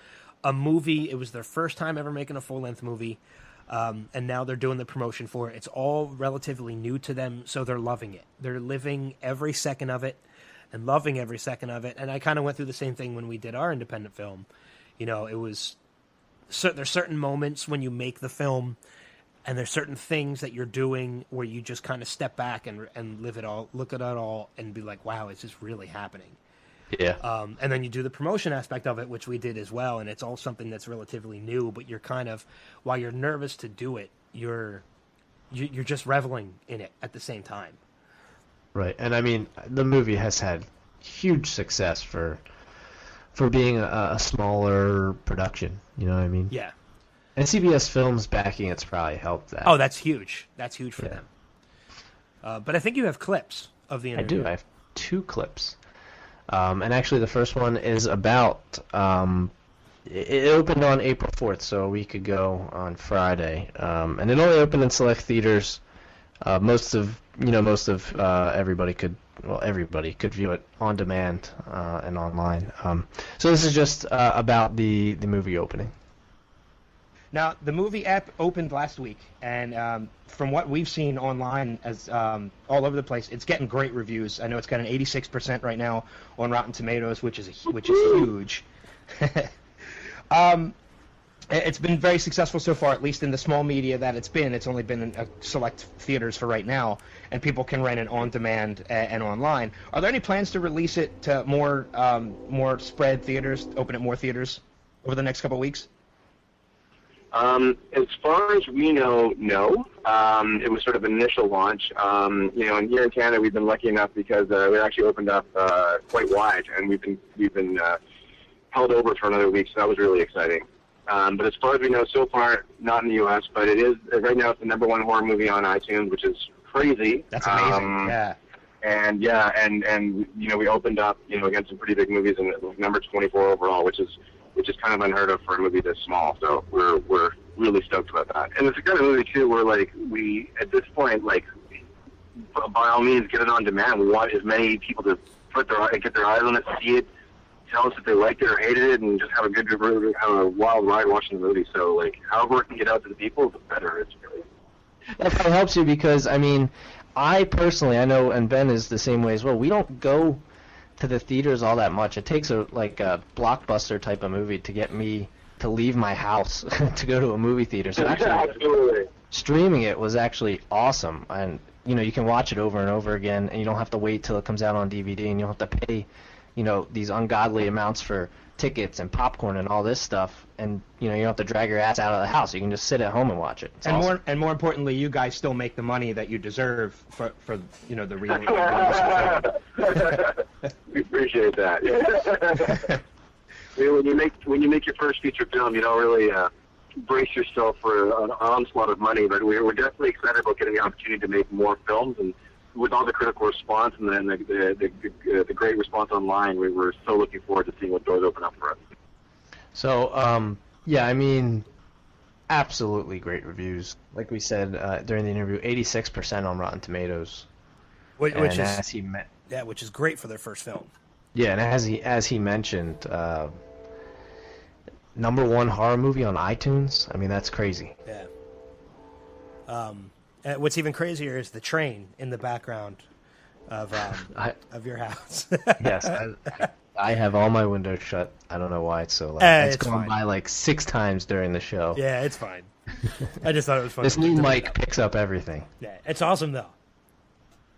a movie. It was their first time ever making a full-length movie, and now they're doing the promotion for it. It's all relatively new to them, so they're loving it. They're living every second of it and loving every second of it. And I kind of went through the same thing when we did our independent film. You know, it was there's certain moments when you make the film, and there's certain things that you're doing where you just kind of step back and live it all, look at it all, and be like, wow, is this really happening? Yeah. And then you do the promotion aspect of it, which we did as well, and it's all something that's relatively new, but you're kind of, while you're nervous to do it, you're just reveling in it at the same time. Right. And I mean, the movie has had huge success for being a smaller production, you know what I mean? Yeah. And CBS Films backing it's probably helped that. Oh, that's huge. That's huge for them. But I think you have clips of the interview. I do. I have 2 clips. And actually the first one is about, it opened on April 4th, so a week ago on Friday. And it only opened in select theaters. Most of everybody could view it on demand and online. So this is just about the movie opening. Now, the movie app opened last week, and from what we've seen online, as all over the place, it's getting great reviews. I know it's got an 86% right now on Rotten Tomatoes, which is huge. It's been very successful so far, at least in the small media that it's been. It's only been in select theaters for right now, and people can rent it on demand and online. Are there any plans to release it to more spread theaters, open at more theaters over the next couple of weeks? As far as we know, no. It was sort of an initial launch. And here in Canada, we've been lucky enough because we actually opened up quite wide, and we've been held over for another week, so that was really exciting. But as far as we know, so far, not in the U.S., but it is, right now, it's the #1 horror movie on iTunes, which is crazy. That's amazing, yeah. And we opened up, against some pretty big movies, and it was number 24 overall, which is kind of unheard of for a movie this small. So we're really stoked about that. And it's a kind of movie too where we at this point by all means get it on demand. We want as many people to get their eyes on it, see it, tell us if they liked it or hated it, and just have a wild ride watching the movie. So however it can get out to the people, the better it's really. That probably helps you because, I mean, I personally, I know, and Ben is the same way as well. We don't go to the theaters all that much. It takes a blockbuster type of movie to get me to leave my house to go to a movie theater. So actually, Absolutely. streaming it was actually awesome, and you can watch it over and over again, and you don't have to wait till it comes out on DVD, and you don't have to pay, these ungodly amounts for tickets and popcorn and all this stuff, and you don't have to drag your ass out of the house. You can just sit at home and watch it. It's awesome. More importantly, you guys still make the money that you deserve for the real. We appreciate that. Yeah. When you make your first feature film, you don't really brace yourself for an onslaught of money, but we're definitely excited about getting the opportunity to make more films, and with all the critical response and then the great response online, we're so looking forward to seeing what doors open up for us. So, absolutely great reviews. Like we said during the interview, 86% on Rotten Tomatoes. Which is great for their first film. Yeah, and as he mentioned, #1 horror movie on iTunes. I mean, that's crazy. Yeah. What's even crazier is the train in the background of your house. Yes, I have all my windows shut. I don't know why it's so loud. It's going by like 6 times during the show. Yeah, it's fine. I just thought it was funny. This new mic picks up everything. Yeah, it's awesome though.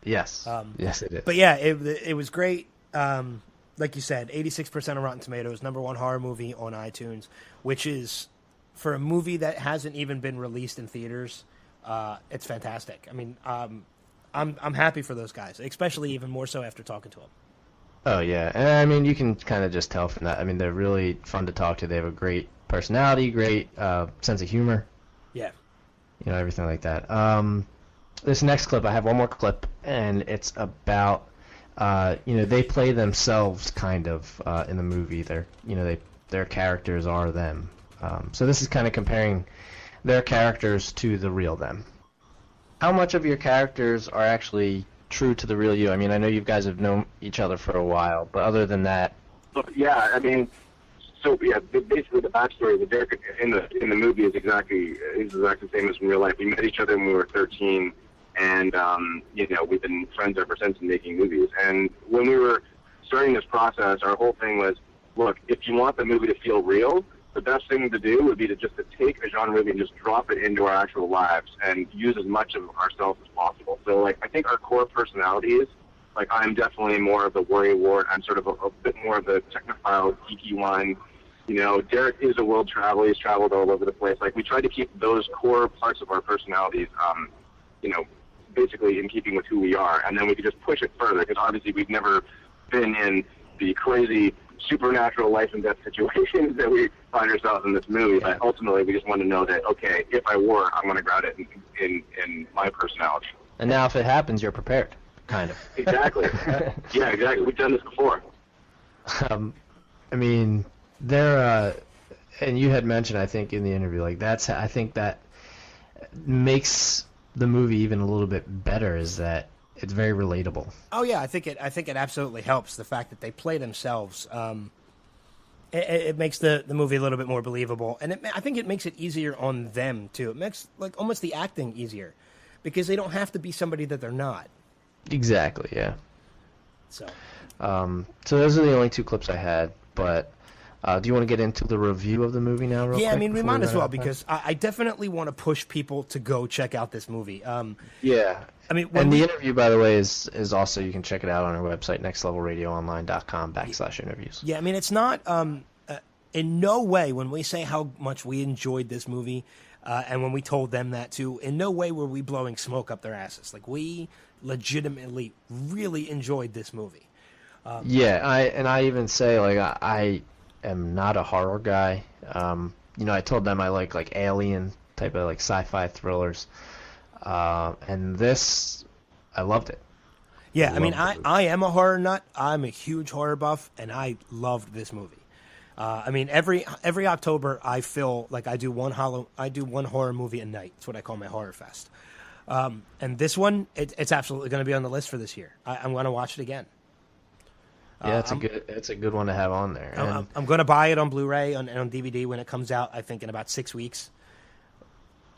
Yes. Yes, it is. But yeah, it was great. Like you said, 86% on Rotten Tomatoes, #1 horror movie on iTunes, which is, for a movie that hasn't even been released in theaters, it's fantastic. I mean, I'm happy for those guys, especially even more so after talking to them. Oh yeah, and I mean, you can kind of just tell from that. I mean, they're really fun to talk to. They have a great personality, great sense of humor. Yeah. Everything like that. This next clip, I have one more clip, and it's about. They play themselves kind of in the movie. Their characters are them. So this is kind of comparing their characters to the real them. How much of your characters are actually true to the real you? I mean, I know you guys have known each other for a while, but other than that, yeah, I mean, basically the backstory of Derek in the movie is exactly the same as in real life. We met each other when we were 13. And, we've been friends ever since in making movies. And when we were starting this process, our whole thing was, look, if you want the movie to feel real, the best thing to do would be to take a genre movie and just drop it into our actual lives and use as much of ourselves as possible. So, I think our core personalities, I'm definitely more of the worrywart. I'm sort of a bit more of the technophile, geeky one. Derek is a world traveler. He's traveled all over the place. We try to keep those core parts of our personalities, basically in keeping with who we are, and then we could just push it further, because obviously we've never been in the crazy supernatural life and death situations that we find ourselves in this movie, but ultimately we just want to know that, okay, if I were, I'm going to ground it in my personality. And now if it happens, you're prepared, kind of. Exactly. Yeah, exactly. We've done this before. I mean, they're, and you had mentioned, I think, in the interview, I think that makes the movie even a little bit better, is that it's very relatable. Oh yeah, I think it absolutely helps, the fact that they play themselves. It makes the movie a little bit more believable, and I think it makes it easier on them too. It makes almost the acting easier, because they don't have to be somebody that they're not. Exactly. Yeah. So those are the only 2 clips I had, but. Do you want to get into the review of the movie now, real quick? Yeah, I mean, we might as well, because I definitely want to push people to go check out this movie. Yeah. I mean, and the interview, by the way, is also, you can check it out on our website, nextlevelradioonline.com/interviews. Yeah, I mean, it's not, in no way, when we say how much we enjoyed this movie, and when we told them that too, in no way were we blowing smoke up their asses. We legitimately really enjoyed this movie. I even say, I am not a horror guy. I told them I like Alien type of sci-fi thrillers, and this, I loved it. Yeah, I mean, I am a horror nut. I'm a huge horror buff, and I loved this movie. I mean, every October I feel like I do one horror movie a night. It's what I call my horror fest. And this one, it's absolutely going to be on the list for this year. I'm going to watch it again. Yeah, it's a good one to have on there. I'm going to buy it on Blu-ray and on DVD when it comes out, I think in about 6 weeks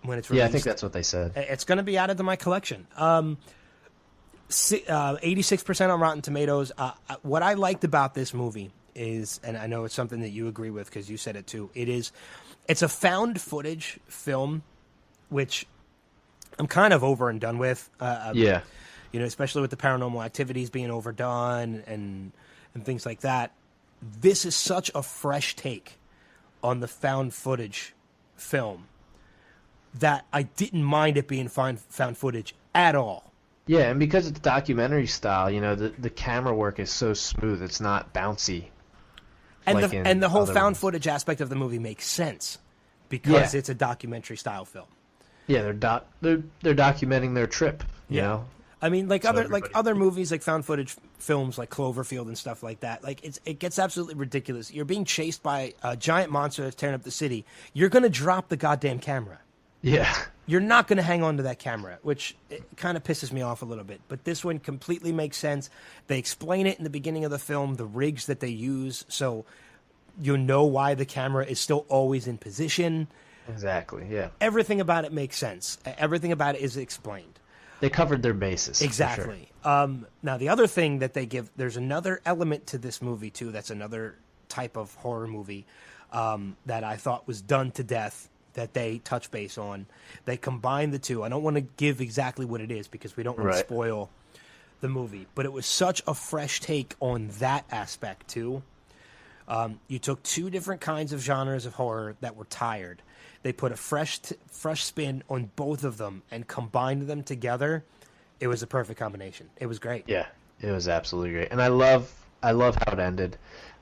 when it's released. Yeah, I think that's what they said. It's going to be added to my collection. 86% on Rotten Tomatoes. What I liked about this movie is, and I know it's something that you agree with because you said it too, it's a found footage film, which I'm kind of over and done with. Yeah. You know, especially with the Paranormal Activities being overdone and things like that. This is such a fresh take on the found footage film that I didn't mind it being found footage at all. Yeah, and because it's documentary style, you know, the camera work is so smooth. It's not bouncy. And like the whole found ones. footage aspect of the movie makes sense because it's a documentary style film. Yeah, they're documenting their trip, you know. I mean, like other movies, like found footage films, like Cloverfield and stuff like that. Like it gets absolutely ridiculous. You're being chased by a giant monster that's tearing up the city. You're gonna drop the goddamn camera. Yeah. You're not gonna hang on to that camera, which kind of pisses me off a little bit. But this one completely makes sense. They explain it in the beginning of the film, the rigs that they use, so you know why the camera is still always in position. Exactly. Yeah. Everything about it makes sense. Everything about it is explained. They covered their bases. Exactly. Sure. Now, the other thing that they give, there's another element to this movie, too. That's another type of horror movie that I thought was done to death that they touch base on. They combine the two. I don't want to give exactly what it is because we don't want to spoil the movie. But it was such a fresh take on that aspect, too. You took two different kinds of genres of horror that were tired. They put a fresh spin on both of them and combined them together. It was a perfect combination. It was great. Yeah, it was absolutely great, and I love how it ended.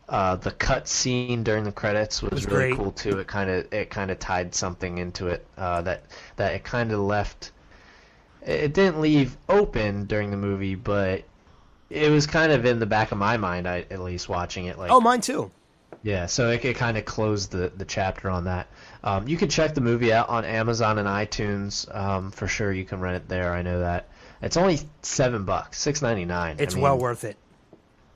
The cut scene during the credits was really great. Cool too. It kind of tied something into it that it kind of left. It didn't leave open during the movie, but it was kind of in the back of my mind. At least watching it, like mine too. Yeah, so it kind of closed the chapter on that. You can check the movie out on Amazon and iTunes for sure. You can rent it there. I know that. It's only $7, $6.99. It's well worth it.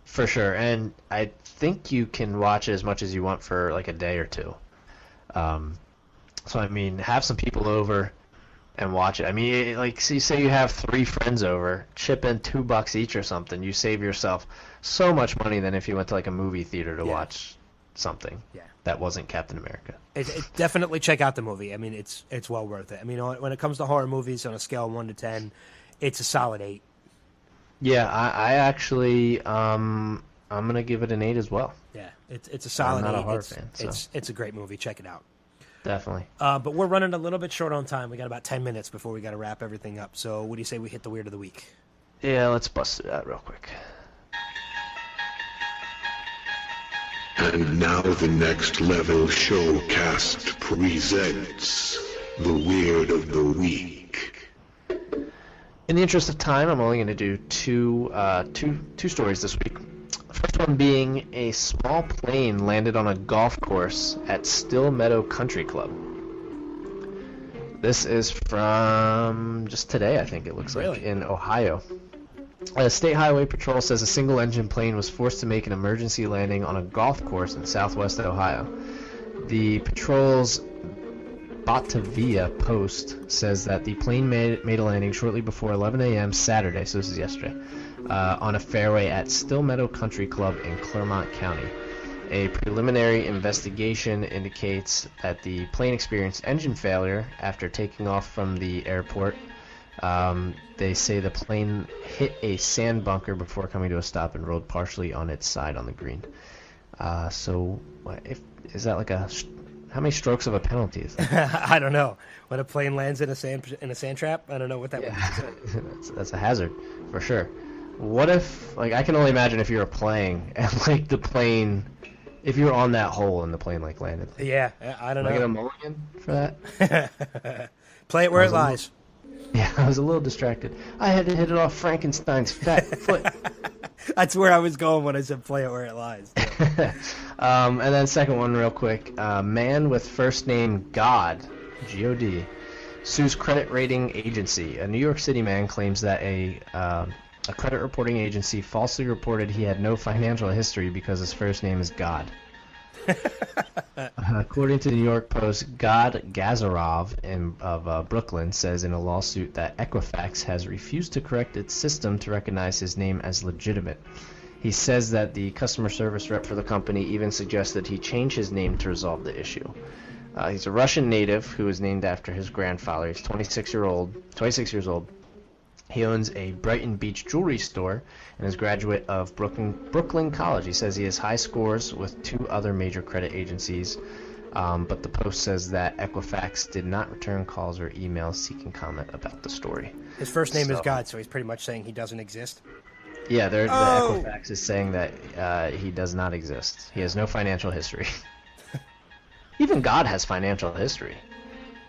For sure, and I think you can watch it as much as you want for like a day or two. So I mean, have some people over and watch it. I mean, like, so you say you have 3 friends over, chip in $2 each or something. You save yourself so much money than if you went to like a movie theater to watch something that wasn't Captain America. It definitely check out the movie. I mean, it's well worth it. I mean, when it comes to horror movies on a scale of 1 to 10, it's a solid 8. Yeah, I actually I'm gonna give it an 8 as well. Yeah, it's a solid 8. I'm not a horror fan, so. It's a great movie. Check it out. Definitely. But we're running a little bit short on time. We got about 10 minutes before we got to wrap everything up. So what do you say we hit the Weird of the Week? Yeah, let's bust through that real quick. And now the Next Level Showcast presents the Weird of the Week. In the interest of time, I'm only going to do two stories this week. First one being a small plane landed on a golf course at Still Meadow Country Club. This is from just today, I think it looks like, in Ohio. State Highway Patrol says a single-engine plane was forced to make an emergency landing on a golf course in southwest Ohio. The patrol's Batavia Post says that the plane made a landing shortly before 11 a.m. Saturday, so this is yesterday, on a fairway at Still Meadow Country Club in Clermont County. A preliminary investigation indicates that the plane experienced engine failure after taking off from the airport. They say the plane hit a sand bunker before coming to a stop and rolled partially on its side on the green. So, is that like how many strokes of a penalty is that? I don't know. When a plane lands in a sand trap, I don't know what that would be. That's a hazard for sure. What if, like, I can only imagine if you were playing and like the plane, if you were on that hole and the plane like landed. Yeah, I don't know. Can I get a mulligan for that? Play it where it lies. Yeah, I was a little distracted. I had to hit it off Frankenstein's fat foot. That's where I was going when I said play it where it lies. And then second one real quick. Man with first name God, G-O-D, sues credit rating agency. A New York City man claims that a credit reporting agency falsely reported he had no financial history because his first name is God. According to the New York Post, God Gazarov of Brooklyn says in a lawsuit that Equifax has refused to correct its system to recognize his name as legitimate. He says that the customer service rep for the company even suggested he change his name to resolve the issue. He's a Russian native who was named after his grandfather. He's 26 years old. He owns a Brighton Beach jewelry store and is a graduate of Brooklyn College. He says he has high scores with 2 other major credit agencies, but the Post says that Equifax did not return calls or emails seeking comment about the story. His first name is God, so he's pretty much saying he doesn't exist. Yeah, the Equifax is saying that he does not exist. He has no financial history. Even God has financial history.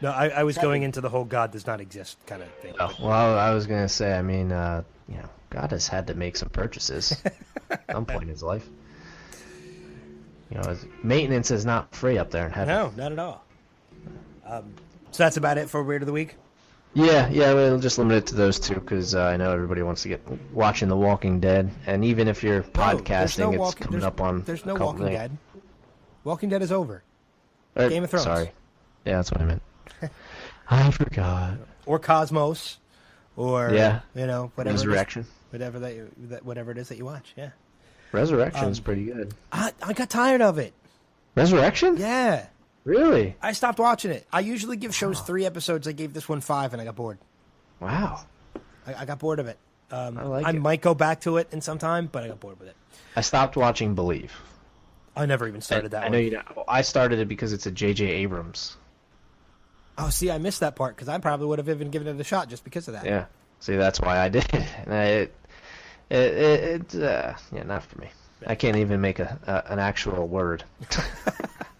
No, I was going into the whole God does not exist kind of thing. Oh, well, I was going to say, I mean, God has had to make some purchases at some point in his life. Maintenance is not free up there in heaven. No, not at all. So that's about it for Weird of the Week? Yeah, we'll just limit it to those 2 because I know everybody wants to get watching The Walking Dead, and even if you're podcasting, it's coming up on. There's no Walking Dead. Walking Dead is over. Game of Thrones. Sorry. Yeah, that's what I meant. I forgot. Or Cosmos, or whatever. Resurrection. Whatever it is that you watch. Yeah. Resurrection's pretty good. I got tired of it. Resurrection? Yeah. Really? I stopped watching it. I usually give shows 3 episodes. I gave this one 5, and I got bored. Wow. I got bored of it. I might go back to it in some time, but I got bored with it. I stopped watching Believe. I never even started that one. I know you know. I started it because it's a J.J. Abrams. Oh, see, I missed that part because I probably would have even given it a shot just because of that. Yeah. See, that's why I did it. And not for me. I can't even make an actual word.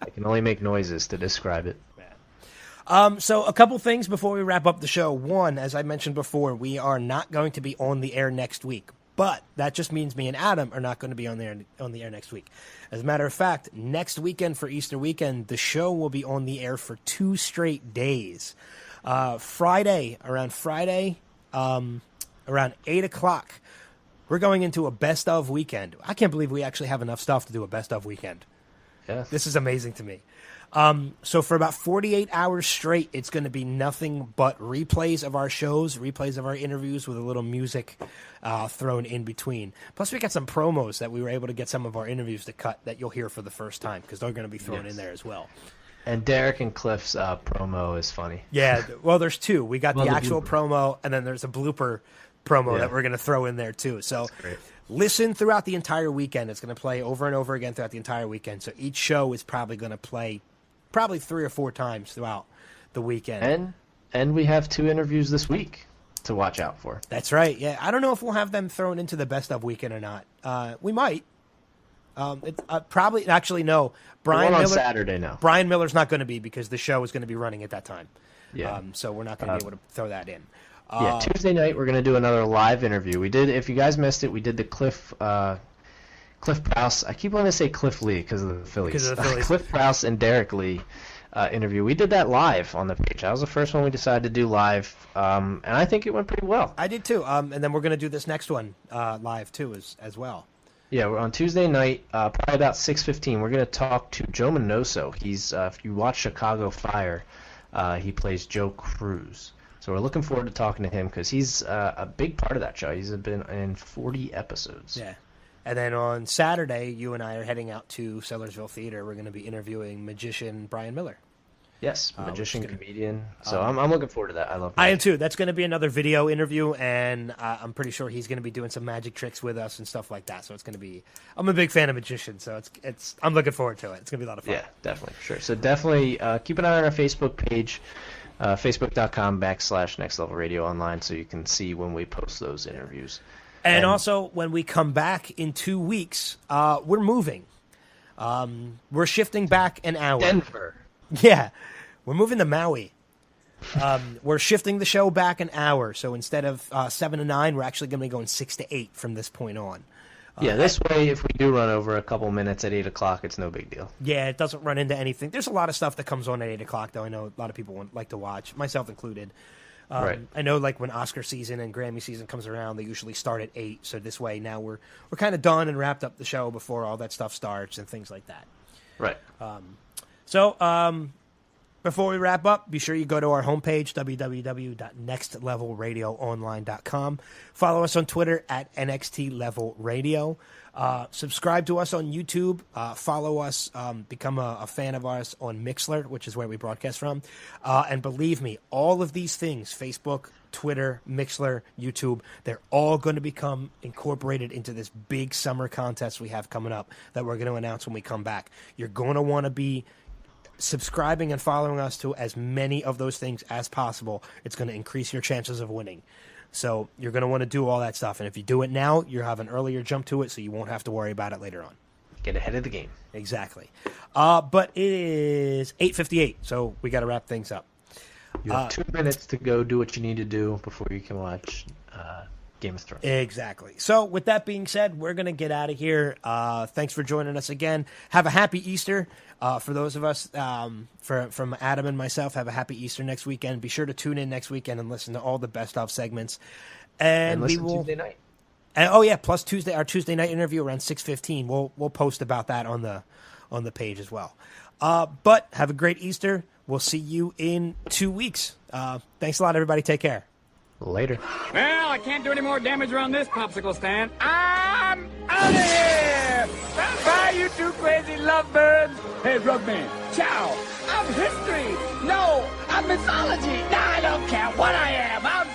I can only make noises to describe it. So a couple things before we wrap up the show. One, as I mentioned before, we are not going to be on the air next week. But that just means me and Adam are not going to be on the air next week. As a matter of fact, next weekend for Easter weekend, the show will be on the air for 2 straight days. Friday, around 8 o'clock, we're going into a best of weekend. I can't believe we actually have enough stuff to do a best of weekend. Yeah. This is amazing to me. So for about 48 hours straight, it's going to be nothing but replays of our shows, replays of our interviews with a little music thrown in between. Plus, we got some promos that we were able to get some of our interviews to cut that you'll hear for the first time because they're going to be thrown in there as well. And Derek and Cliff's promo is funny. Yeah, well, there's 2. We got the actual promo, and then there's a blooper promo that we're going to throw in there too. So listen throughout the entire weekend. It's going to play over and over again throughout the entire weekend. So each show is probably going to play 3 or 4 times throughout the weekend. And we have 2 interviews this week to watch out for. That's right. Yeah, I don't know if we'll have them thrown into the best of weekend or not. We might. Probably actually no. Brian Miller on Saturday now. Brian Miller's not going to be because the show is going to be running at that time. Yeah. So we're not going to be able to throw that in. Tuesday night we're going to do another live interview. We did, if you guys missed it, we did the Clif Prowse. I keep wanting to say Cliff Lee because of the Phillies. Clif Prowse and Derek Lee interview. We did that live on the page. That was the first one we decided to do live, and I think it went pretty well. I did too. And then we're going to do this next one live too as well. Yeah, we're on Tuesday night, probably about 6:15. We're going to talk to Joe Minoso. He's if you watch Chicago Fire, he plays Joe Cruz. So we're looking forward to talking to him because he's a big part of that show. He's been in 40 episodes. Yeah. And then on Saturday, you and I are heading out to Sellersville Theater. We're going to be interviewing magician Brian Miller. Yes, magician, comedian. So I'm looking forward to that. I love magic. I am too. That's going to be another video interview, and I'm pretty sure he's going to be doing some magic tricks with us and stuff like that. So it's going to be. I'm a big fan of magicians, so it's. I'm looking forward to it. It's going to be a lot of fun. Yeah, definitely, sure. So definitely keep an eye on our Facebook page, facebook.com/Next Level Radio online, so you can see when we post those interviews. And also, when we come back in 2 weeks, we're moving. We're shifting back an hour. Denver. Yeah, we're moving to Maui. We're shifting the show back an hour, so instead of 7 to 9, we're actually going to be going 6 to 8 from this point on. This way, if we do run over a couple minutes at 8 o'clock, it's no big deal. Yeah, it doesn't run into anything. There's a lot of stuff that comes on at 8 o'clock, though. I know a lot of people like to watch, myself included. Right. I know, like, when Oscar season and Grammy season comes around, they usually start at 8, so this way now we're kind of done and wrapped up the show before all that stuff starts and things like that. Right. Before we wrap up, be sure you go to our homepage, www.nextlevelradioonline.com. Follow us on Twitter at NXTLevelRadio. Subscribe to us on YouTube. Follow us. Become a fan of ours on Mixlr, which is where we broadcast from. And believe me, all of these things, Facebook, Twitter, Mixlr, YouTube, they're all going to become incorporated into this big summer contest we have coming up that we're going to announce when we come back. You're going to want to be subscribing and following us to as many of those things as possible. It's going to increase your chances of winning. So you're going to want to do all that stuff. And if you do it now, you have an earlier jump to it, so you won't have to worry about it later on. Get ahead of the game. Exactly. But it is 8:58, so we got to wrap things up. You have 2 minutes to go do what you need to do before you can watch Game of Thrones. Exactly. So with that being said, we're going to get out of here. Thanks for joining us again. Have a happy Easter. For those of us, from Adam and myself, have a happy Easter next weekend. Be sure to tune in next weekend and listen to all the best of segments. And we will Tuesday night. And plus our Tuesday night interview around 6:15. We'll post about that on the page as well. But have a great Easter. We'll see you in 2 weeks. Thanks a lot, everybody. Take care. Later. Well, I can't do any more damage around this popsicle stand. I'm out of here! Bye, you two crazy lovebirds! Hey, Rugman, ciao! I'm history! No, I'm mythology! Nah, I don't care what I am! I'm